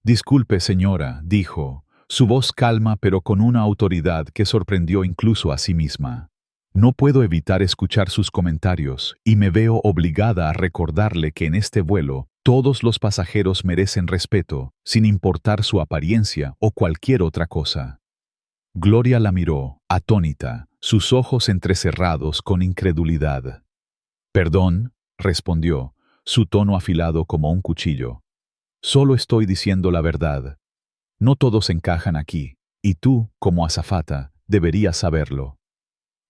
«Disculpe, señora», dijo, su voz calma pero con una autoridad que sorprendió incluso a sí misma. «No puedo evitar escuchar sus comentarios y me veo obligada a recordarle que en este vuelo todos los pasajeros merecen respeto, sin importar su apariencia o cualquier otra cosa». Gloria la miró, atónita, sus ojos entrecerrados con incredulidad. «Perdón», respondió, su tono afilado como un cuchillo. «Solo estoy diciendo la verdad. No todos encajan aquí, y tú, como azafata, deberías saberlo».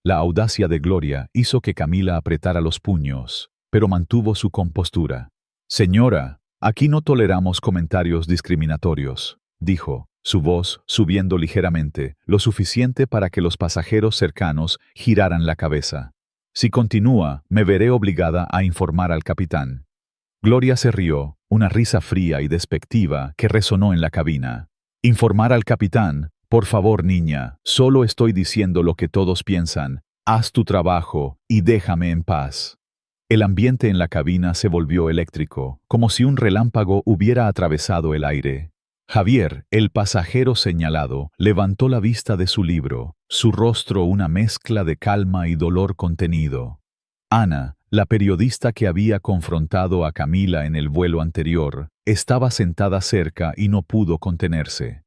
La audacia de Gloria hizo que Camila apretara los puños, pero mantuvo su compostura. «Señora, aquí no toleramos comentarios discriminatorios», dijo, su voz subiendo ligeramente, lo suficiente para que los pasajeros cercanos giraran la cabeza. «Si continúa, me veré obligada a informar al capitán». Gloria se rió, una risa fría y despectiva que resonó en la cabina. «¿Informar al capitán? Por favor, niña, solo estoy diciendo lo que todos piensan. Haz tu trabajo y déjame en paz». El ambiente en la cabina se volvió eléctrico, como si un relámpago hubiera atravesado el aire. Javier, el pasajero señalado, levantó la vista de su libro, su rostro una mezcla de calma y dolor contenido. Ana, la periodista que había confrontado a Camila en el vuelo anterior, estaba sentada cerca y no pudo contenerse.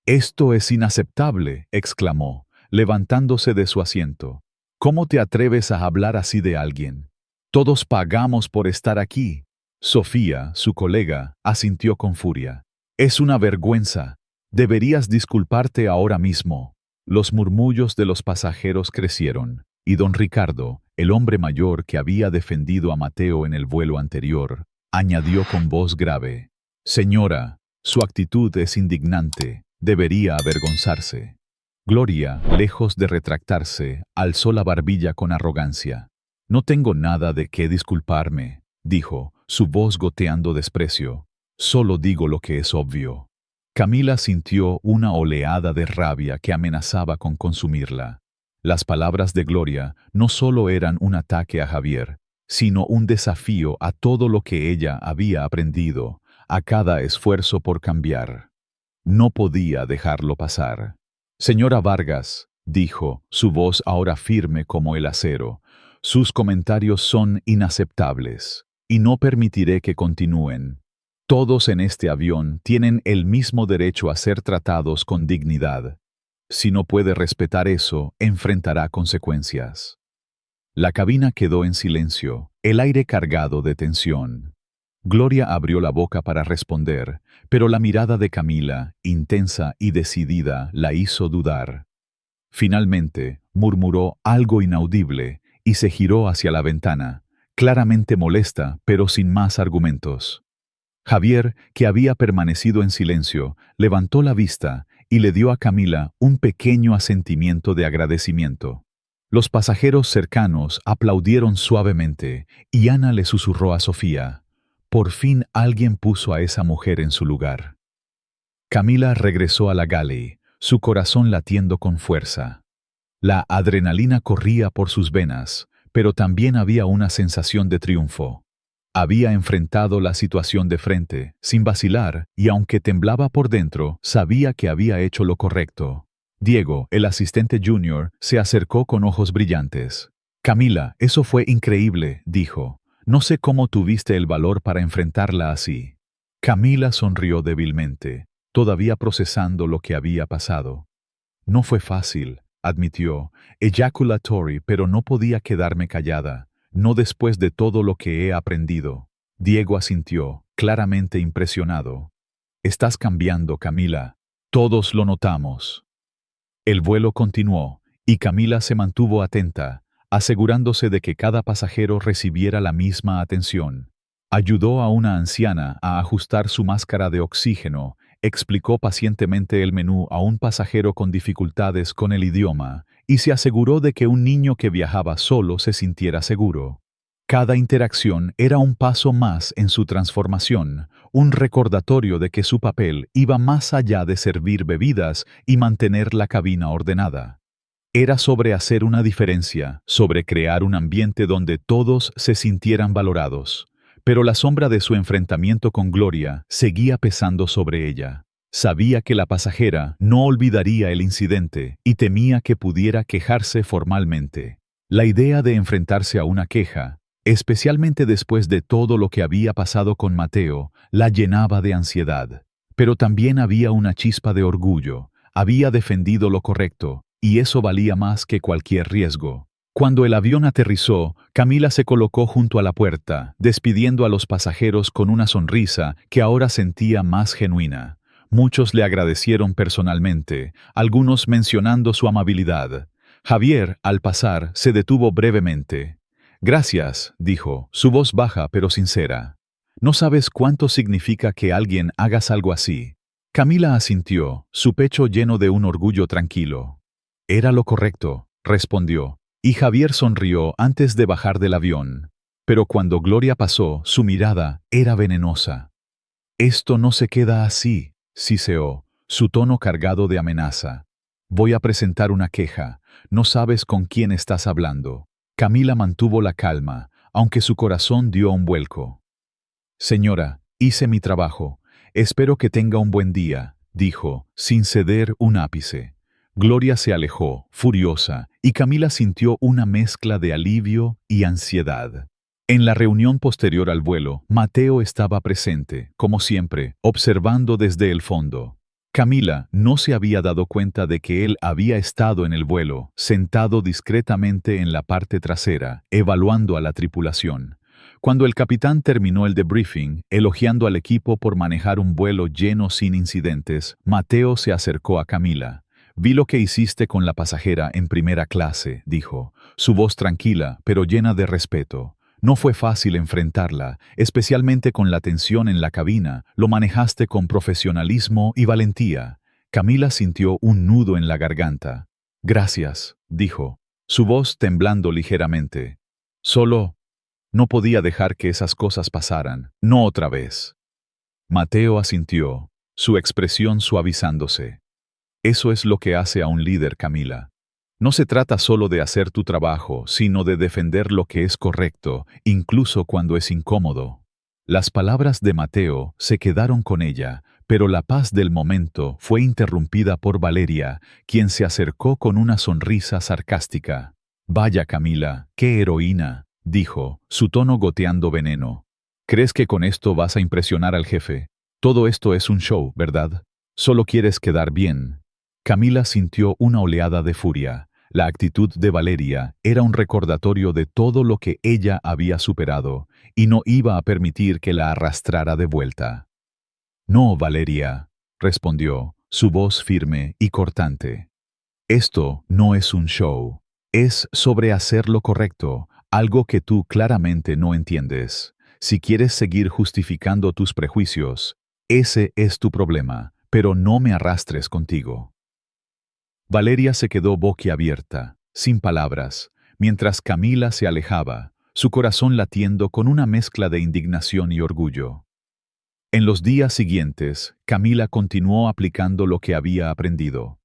«Esto es inaceptable», exclamó, levantándose de su asiento. «¿Cómo te atreves a hablar así de alguien? Todos pagamos por estar aquí». Sofía, su colega, asintió con furia. «Es una vergüenza. Deberías disculparte ahora mismo». Los murmullos de los pasajeros crecieron, y don Ricardo, el hombre mayor que había defendido a Mateo en el vuelo anterior, añadió con voz grave: «Señora, su actitud es indignante. Debería avergonzarse». Gloria, lejos de retractarse, alzó la barbilla con arrogancia. «No tengo nada de qué disculparme», dijo, su voz goteando desprecio. Solo digo lo que es obvio. Camila sintió una oleada de rabia que amenazaba con consumirla. Las palabras de Gloria no solo eran un ataque a Javier, sino un desafío a todo lo que ella había aprendido, a cada esfuerzo por cambiar. No podía dejarlo pasar. Señora Vargas, dijo, su voz ahora firme como el acero, sus comentarios son inaceptables, y no permitiré que continúen. Todos en este avión tienen el mismo derecho a ser tratados con dignidad. Si no puede respetar eso, enfrentará consecuencias. La cabina quedó en silencio, el aire cargado de tensión. Gloria abrió la boca para responder, pero la mirada de Camila, intensa y decidida, la hizo dudar. Finalmente, murmuró algo inaudible y se giró hacia la ventana, claramente molesta, pero sin más argumentos. Javier, que había permanecido en silencio, levantó la vista y le dio a Camila un pequeño asentimiento de agradecimiento. Los pasajeros cercanos aplaudieron suavemente y Ana le susurró a Sofía: «Por fin alguien puso a esa mujer en su lugar». Camila regresó a la galley, su corazón latiendo con fuerza. La adrenalina corría por sus venas, pero también había una sensación de triunfo. Había enfrentado la situación de frente, sin vacilar, y aunque temblaba por dentro, sabía que había hecho lo correcto. Diego, el asistente junior, se acercó con ojos brillantes. «Camila, eso fue increíble», dijo. «No sé cómo tuviste el valor para enfrentarla así». Camila sonrió débilmente, todavía procesando lo que había pasado. «No fue fácil», admitió, ejaculatory, pero no podía quedarme callada. No después de todo lo que he aprendido. Diego asintió, claramente impresionado. «Estás cambiando, Camila. Todos lo notamos». El vuelo continuó, y Camila se mantuvo atenta, asegurándose de que cada pasajero recibiera la misma atención. Ayudó a una anciana a ajustar su máscara de oxígeno, explicó pacientemente el menú a un pasajero con dificultades con el idioma, y se aseguró de que un niño que viajaba solo se sintiera seguro. Cada interacción era un paso más en su transformación, un recordatorio de que su papel iba más allá de servir bebidas y mantener la cabina ordenada. Era sobre hacer una diferencia, sobre crear un ambiente donde todos se sintieran valorados. Pero la sombra de su enfrentamiento con Gloria seguía pesando sobre ella. Sabía que la pasajera no olvidaría el incidente y temía que pudiera quejarse formalmente. La idea de enfrentarse a una queja, especialmente después de todo lo que había pasado con Mateo, la llenaba de ansiedad. Pero también había una chispa de orgullo. Había defendido lo correcto, y eso valía más que cualquier riesgo. Cuando el avión aterrizó, Camila se colocó junto a la puerta, despidiendo a los pasajeros con una sonrisa que ahora sentía más genuina. Muchos le agradecieron personalmente, algunos mencionando su amabilidad. Javier, al pasar, se detuvo brevemente. «Gracias», dijo, su voz baja pero sincera. «No sabes cuánto significa que alguien hagas algo así». Camila asintió, su pecho lleno de un orgullo tranquilo. «Era lo correcto», respondió, y Javier sonrió antes de bajar del avión. Pero cuando Gloria pasó, su mirada era venenosa. «Esto no se queda así», siseó, su tono cargado de amenaza. «Voy a presentar una queja. No sabes con quién estás hablando». Camila mantuvo la calma, aunque su corazón dio un vuelco. «Señora, hice mi trabajo. Espero que tenga un buen día», dijo, sin ceder un ápice. Gloria se alejó, furiosa, y Camila sintió una mezcla de alivio y ansiedad. En la reunión posterior al vuelo, Mateo estaba presente, como siempre, observando desde el fondo. Camila no se había dado cuenta de que él había estado en el vuelo, sentado discretamente en la parte trasera, evaluando a la tripulación. Cuando el capitán terminó el debriefing, elogiando al equipo por manejar un vuelo lleno sin incidentes, Mateo se acercó a Camila. «Vi lo que hiciste con la pasajera en primera clase», dijo, su voz tranquila pero llena de respeto. «No fue fácil enfrentarla, especialmente con la tensión en la cabina. Lo manejaste con profesionalismo y valentía». Camila sintió un nudo en la garganta. «Gracias», dijo, su voz temblando ligeramente. «Solo no podía dejar que esas cosas pasaran, no otra vez». Mateo asintió, su expresión suavizándose. Eso es lo que hace a un líder, Camila. No se trata solo de hacer tu trabajo, sino de defender lo que es correcto, incluso cuando es incómodo. Las palabras de Mateo se quedaron con ella, pero la paz del momento fue interrumpida por Valeria, quien se acercó con una sonrisa sarcástica. «Vaya, Camila, qué heroína», dijo, su tono goteando veneno. «¿Crees que con esto vas a impresionar al jefe? Todo esto es un show, ¿verdad? Solo quieres quedar bien». Camila sintió una oleada de furia. La actitud de Valeria era un recordatorio de todo lo que ella había superado, y no iba a permitir que la arrastrara de vuelta. «No, Valeria», respondió, su voz firme y cortante. «Esto no es un show. Es sobre hacer lo correcto, algo que tú claramente no entiendes. Si quieres seguir justificando tus prejuicios, ese es tu problema, pero no me arrastres contigo». Valeria se quedó boquiabierta, sin palabras, mientras Camila se alejaba, su corazón latiendo con una mezcla de indignación y orgullo. En los días siguientes, Camila continuó aplicando lo que había aprendido.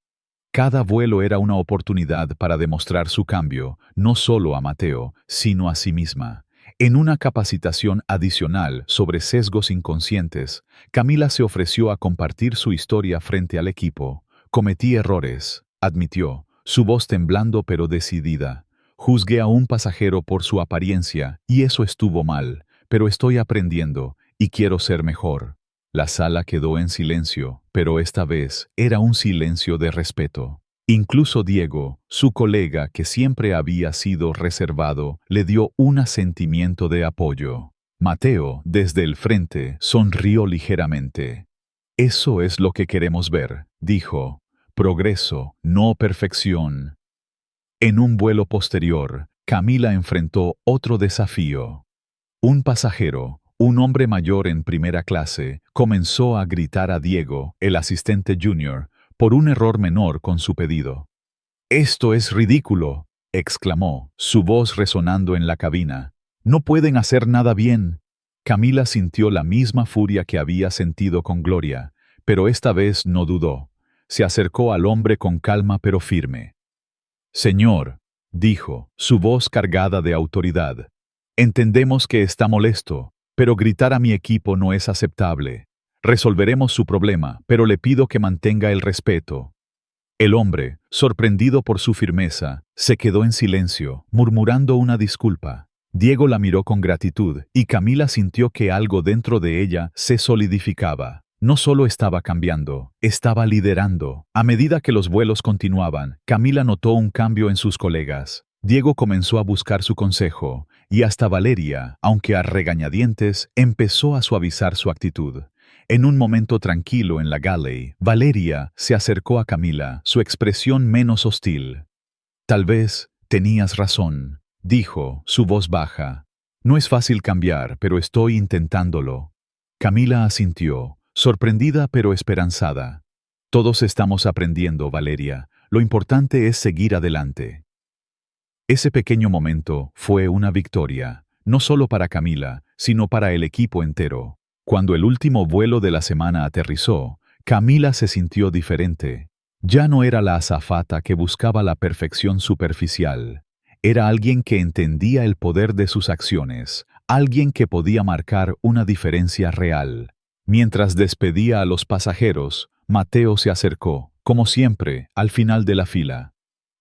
Cada vuelo era una oportunidad para demostrar su cambio, no solo a Mateo, sino a sí misma. En una capacitación adicional sobre sesgos inconscientes, Camila se ofreció a compartir su historia frente al equipo. «Cometí errores», admitió, su voz temblando pero decidida. «Juzgué a un pasajero por su apariencia, y eso estuvo mal, pero estoy aprendiendo, y quiero ser mejor». La sala quedó en silencio, pero esta vez era un silencio de respeto. Incluso Diego, su colega que siempre había sido reservado, le dio un asentimiento de apoyo. Mateo, desde el frente, sonrió ligeramente. «Eso es lo que queremos ver», dijo. «Progreso, no perfección». En un vuelo posterior, Camila enfrentó otro desafío. Un pasajero, un hombre mayor en primera clase, comenzó a gritar a Diego, el asistente junior, por un error menor con su pedido. «Esto es ridículo», exclamó, su voz resonando en la cabina. «No pueden hacer nada bien». Camila sintió la misma furia que había sentido con Gloria, pero esta vez no dudó. Se acercó al hombre con calma pero firme. «Señor», dijo, su voz cargada de autoridad, «entendemos que está molesto, pero gritar a mi equipo no es aceptable. Resolveremos su problema, pero le pido que mantenga el respeto». El hombre, sorprendido por su firmeza, se quedó en silencio, murmurando una disculpa. Diego la miró con gratitud, y Camila sintió que algo dentro de ella se solidificaba. No solo estaba cambiando, estaba liderando. A medida que los vuelos continuaban, Camila notó un cambio en sus colegas. Diego comenzó a buscar su consejo, y hasta Valeria, aunque a regañadientes, empezó a suavizar su actitud. En un momento tranquilo en la galley, Valeria se acercó a Camila, su expresión menos hostil. «Tal vez tenías razón», dijo, su voz baja. «No es fácil cambiar, pero estoy intentándolo». Camila asintió, sorprendida pero esperanzada. «Todos estamos aprendiendo, Valeria. Lo importante es seguir adelante». Ese pequeño momento fue una victoria, no solo para Camila, sino para el equipo entero. Cuando el último vuelo de la semana aterrizó, Camila se sintió diferente. Ya no era la azafata que buscaba la perfección superficial. Era alguien que entendía el poder de sus acciones, alguien que podía marcar una diferencia real. Mientras despedía a los pasajeros, Mateo se acercó, como siempre, al final de la fila.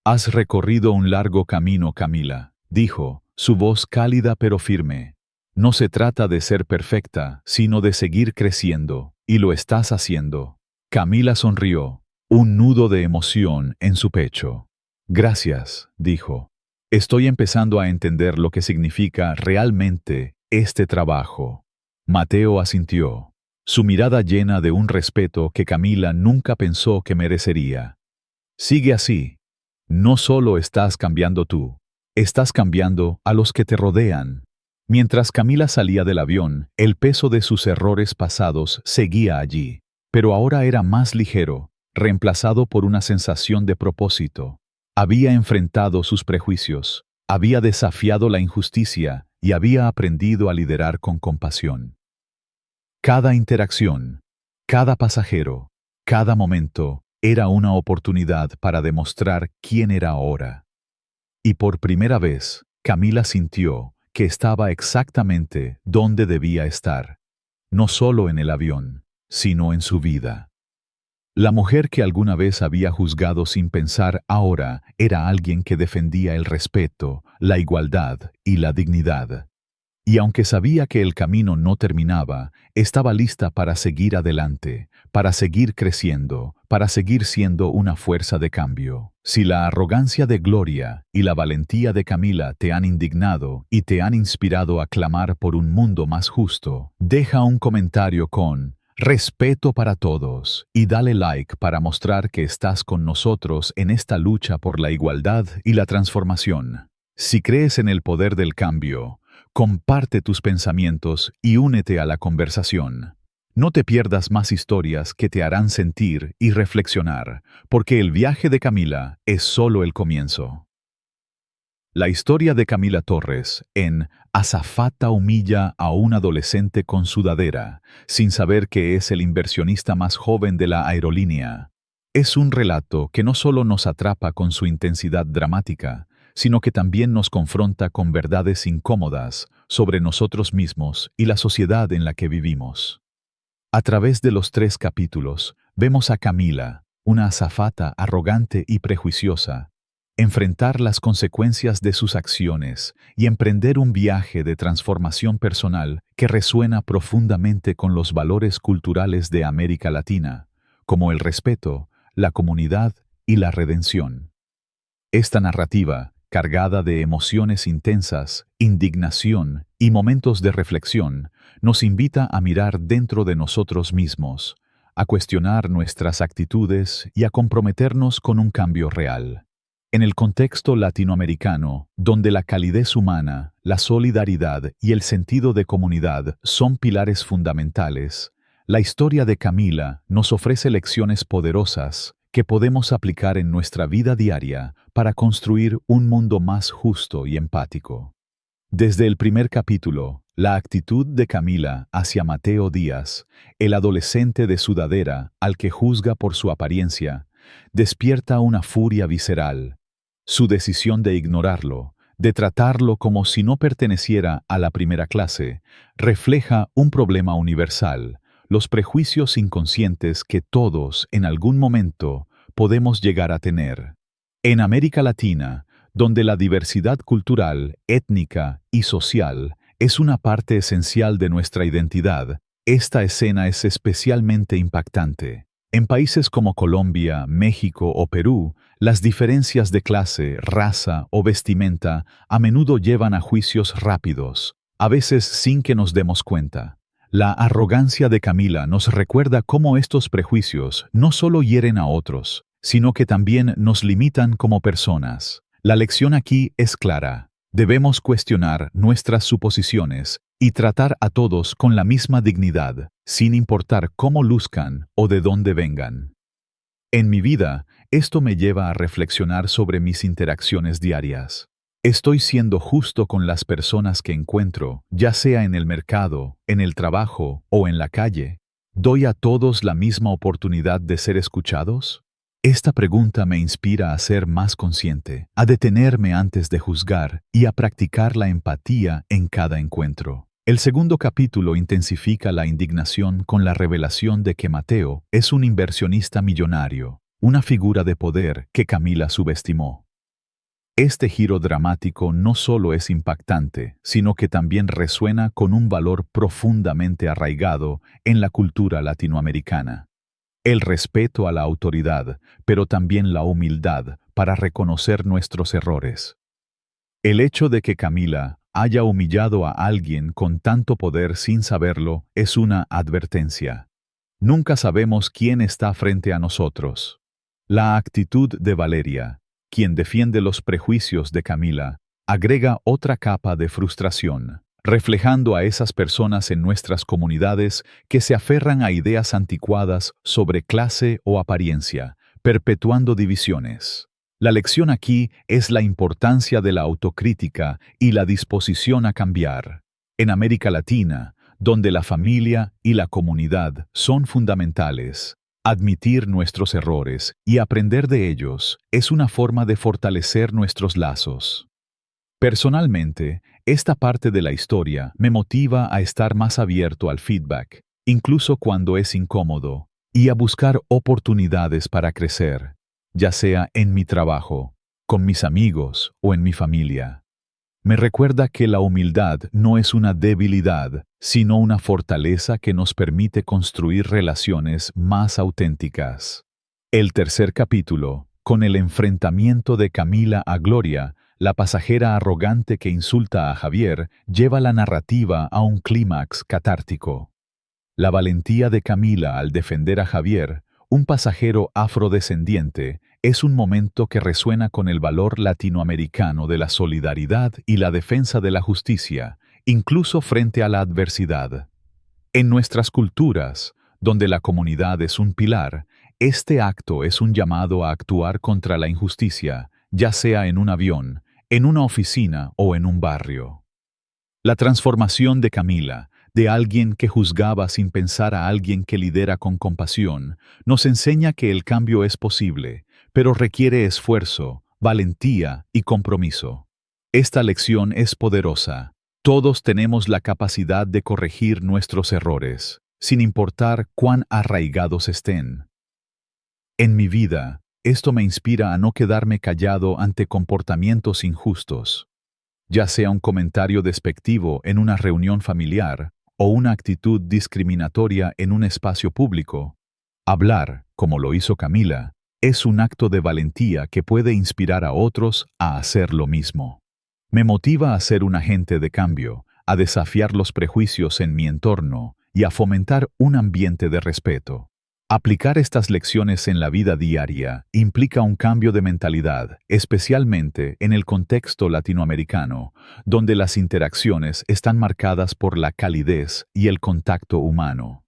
«Has recorrido un largo camino, Camila», dijo, su voz cálida pero firme. «No se trata de ser perfecta, sino de seguir creciendo, y lo estás haciendo». Camila sonrió, un nudo de emoción en su pecho. «Gracias», dijo. «Estoy empezando a entender lo que significa realmente este trabajo». Mateo asintió, su mirada llena de un respeto que Camila nunca pensó que merecería. «Sigue así. No solo estás cambiando tú, estás cambiando a los que te rodean». Mientras Camila salía del avión, el peso de sus errores pasados seguía allí, pero ahora era más ligero, reemplazado por una sensación de propósito. Había enfrentado sus prejuicios, había desafiado la injusticia y había aprendido a liderar con compasión. Cada interacción, cada pasajero, cada momento era una oportunidad para demostrar quién era ahora. Y por primera vez, Camila sintió que estaba exactamente donde debía estar, no solo en el avión, sino en su vida. La mujer que alguna vez había juzgado sin pensar ahora era alguien que defendía el respeto, la igualdad y la dignidad. Y aunque sabía que el camino no terminaba, estaba lista para seguir adelante, para seguir creciendo, para seguir siendo una fuerza de cambio. Si la arrogancia de Gloria y la valentía de Camila te han indignado y te han inspirado a clamar por un mundo más justo, deja un comentario con respeto para todos y dale like para mostrar que estás con nosotros en esta lucha por la igualdad y la transformación. Si crees en el poder del cambio, comparte tus pensamientos y únete a la conversación. No te pierdas más historias que te harán sentir y reflexionar, porque el viaje de Camila es solo el comienzo. La historia de Camila Torres en Azafata humilla a un adolescente con sudadera, sin saber que es el inversionista más joven de la aerolínea. Es un relato que no solo nos atrapa con su intensidad dramática, sino que también nos confronta con verdades incómodas sobre nosotros mismos y la sociedad en la que vivimos. A través de los 3 capítulos, vemos a Camila, una azafata arrogante y prejuiciosa, enfrentar las consecuencias de sus acciones y emprender un viaje de transformación personal que resuena profundamente con los valores culturales de América Latina, como el respeto, la comunidad y la redención. Esta narrativa, cargada de emociones intensas, indignación y momentos de reflexión, nos invita a mirar dentro de nosotros mismos, a cuestionar nuestras actitudes y a comprometernos con un cambio real. En el contexto latinoamericano, donde la calidez humana, la solidaridad y el sentido de comunidad son pilares fundamentales, la historia de Camila nos ofrece lecciones poderosas que podemos aplicar en nuestra vida diaria para construir un mundo más justo y empático. Desde el primer capítulo, la actitud de Camila hacia Mateo Díaz, el adolescente de sudadera al que juzga por su apariencia, despierta una furia visceral. Su decisión de ignorarlo, de tratarlo como si no perteneciera a la primera clase, refleja un problema universal: los prejuicios inconscientes que todos, en algún momento, podemos llegar a tener. En América Latina, donde la diversidad cultural, étnica y social es una parte esencial de nuestra identidad, esta escena es especialmente impactante. En países como Colombia, México o Perú, las diferencias de clase, raza o vestimenta a menudo llevan a juicios rápidos, a veces sin que nos demos cuenta. La arrogancia de Camila nos recuerda cómo estos prejuicios no solo hieren a otros, sino que también nos limitan como personas. La lección aquí es clara: debemos cuestionar nuestras suposiciones y tratar a todos con la misma dignidad, sin importar cómo luzcan o de dónde vengan. En mi vida, esto me lleva a reflexionar sobre mis interacciones diarias. ¿Estoy siendo justo con las personas que encuentro, ya sea en el mercado, en el trabajo o en la calle? ¿Doy a todos la misma oportunidad de ser escuchados? Esta pregunta me inspira a ser más consciente, a detenerme antes de juzgar y a practicar la empatía en cada encuentro. El segundo capítulo intensifica la indignación con la revelación de que Mateo es un inversionista millonario, una figura de poder que Camila subestimó. Este giro dramático no solo es impactante, sino que también resuena con un valor profundamente arraigado en la cultura latinoamericana: el respeto a la autoridad, pero también la humildad para reconocer nuestros errores. El hecho de que Camila haya humillado a alguien con tanto poder sin saberlo es una advertencia. Nunca sabemos quién está frente a nosotros. La actitud de Valeria, quien defiende los prejuicios de Camila, agrega otra capa de frustración, reflejando a esas personas en nuestras comunidades que se aferran a ideas anticuadas sobre clase o apariencia, perpetuando divisiones. La lección aquí es la importancia de la autocrítica y la disposición a cambiar. En América Latina, donde la familia y la comunidad son fundamentales. Admitir nuestros errores y aprender de ellos es una forma de fortalecer nuestros lazos. Personalmente, esta parte de la historia me motiva a estar más abierto al feedback, incluso cuando es incómodo, y a buscar oportunidades para crecer, ya sea en mi trabajo, con mis amigos o en mi familia. Me recuerda que la humildad no es una debilidad, sino una fortaleza que nos permite construir relaciones más auténticas. El tercer capítulo, con el enfrentamiento de Camila a Gloria, la pasajera arrogante que insulta a Javier, lleva la narrativa a un clímax catártico. La valentía de Camila al defender a Javier, un pasajero afrodescendiente, es un momento que resuena con el valor latinoamericano de la solidaridad y la defensa de la justicia, incluso frente a la adversidad. En nuestras culturas, donde la comunidad es un pilar, este acto es un llamado a actuar contra la injusticia, ya sea en un avión, en una oficina o en un barrio. La transformación de Camila, de alguien que juzgaba sin pensar a alguien que lidera con compasión, nos enseña que el cambio es posible, pero requiere esfuerzo, valentía y compromiso. Esta lección es poderosa. Todos tenemos la capacidad de corregir nuestros errores, sin importar cuán arraigados estén. En mi vida, esto me inspira a no quedarme callado ante comportamientos injustos, ya sea un comentario despectivo en una reunión familiar o una actitud discriminatoria en un espacio público. Hablar, como lo hizo Camila, es un acto de valentía que puede inspirar a otros a hacer lo mismo. Me motiva a ser un agente de cambio, a desafiar los prejuicios en mi entorno y a fomentar un ambiente de respeto. Aplicar estas lecciones en la vida diaria implica un cambio de mentalidad, especialmente en el contexto latinoamericano, donde las interacciones están marcadas por la calidez y el contacto humano.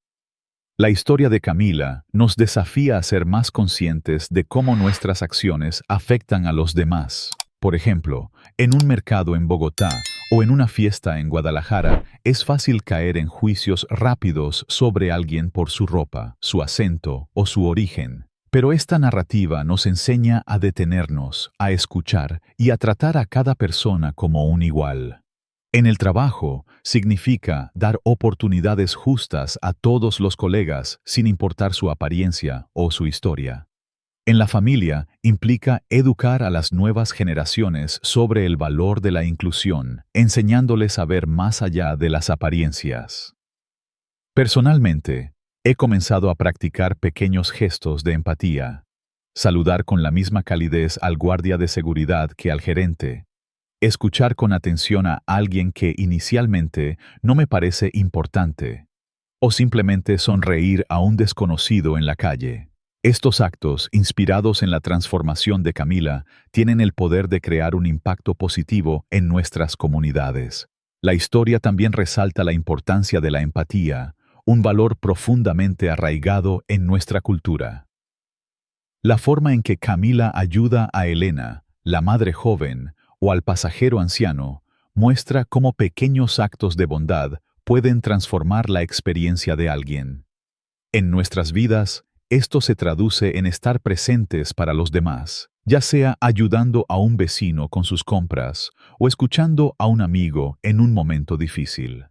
La historia de Camila nos desafía a ser más conscientes de cómo nuestras acciones afectan a los demás. Por ejemplo, en un mercado en Bogotá o en una fiesta en Guadalajara, es fácil caer en juicios rápidos sobre alguien por su ropa, su acento o su origen. Pero esta narrativa nos enseña a detenernos, a escuchar y a tratar a cada persona como un igual. En el trabajo, significa dar oportunidades justas a todos los colegas sin importar su apariencia o su historia. En la familia, implica educar a las nuevas generaciones sobre el valor de la inclusión, enseñándoles a ver más allá de las apariencias. Personalmente, he comenzado a practicar pequeños gestos de empatía. Saludar con la misma calidez al guardia de seguridad que al gerente. Escuchar con atención a alguien que inicialmente no me parece importante. O simplemente sonreír a un desconocido en la calle. Estos actos, inspirados en la transformación de Camila, tienen el poder de crear un impacto positivo en nuestras comunidades. La historia también resalta la importancia de la empatía, un valor profundamente arraigado en nuestra cultura. La forma en que Camila ayuda a Elena, la madre joven, o al pasajero anciano, muestra cómo pequeños actos de bondad pueden transformar la experiencia de alguien. En nuestras vidas, esto se traduce en estar presentes para los demás, ya sea ayudando a un vecino con sus compras o escuchando a un amigo en un momento difícil.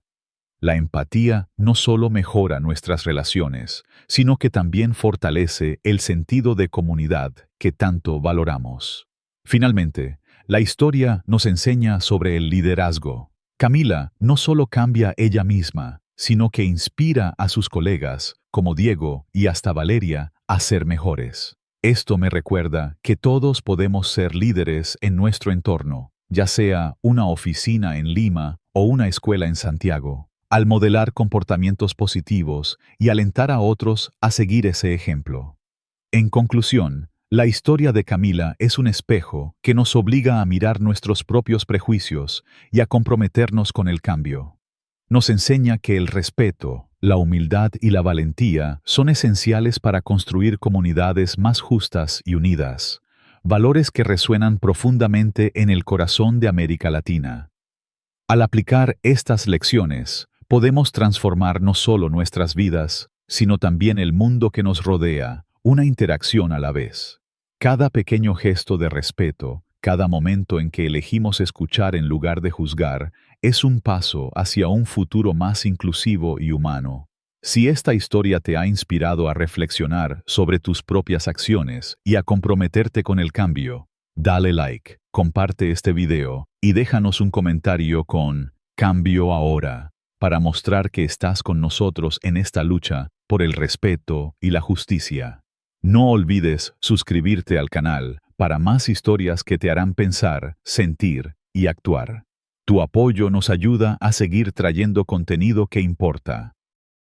La empatía no solo mejora nuestras relaciones, sino que también fortalece el sentido de comunidad que tanto valoramos. Finalmente, la historia nos enseña sobre el liderazgo. Camila no solo cambia ella misma, sino que inspira a sus colegas, como Diego y hasta Valeria, a ser mejores. Esto me recuerda que todos podemos ser líderes en nuestro entorno, ya sea una oficina en Lima o una escuela en Santiago, al modelar comportamientos positivos y alentar a otros a seguir ese ejemplo. En conclusión, la historia de Camila es un espejo que nos obliga a mirar nuestros propios prejuicios y a comprometernos con el cambio. Nos enseña que el respeto, la humildad y la valentía son esenciales para construir comunidades más justas y unidas, valores que resuenan profundamente en el corazón de América Latina. Al aplicar estas lecciones, podemos transformar no solo nuestras vidas, sino también el mundo que nos rodea, una interacción a la vez. Cada pequeño gesto de respeto, cada momento en que elegimos escuchar en lugar de juzgar, es un paso hacia un futuro más inclusivo y humano. Si esta historia te ha inspirado a reflexionar sobre tus propias acciones y a comprometerte con el cambio, dale like, comparte este video y déjanos un comentario con "Cambio ahora", para mostrar que estás con nosotros en esta lucha por el respeto y la justicia. No olvides suscribirte al canal para más historias que te harán pensar, sentir y actuar. Tu apoyo nos ayuda a seguir trayendo contenido que importa.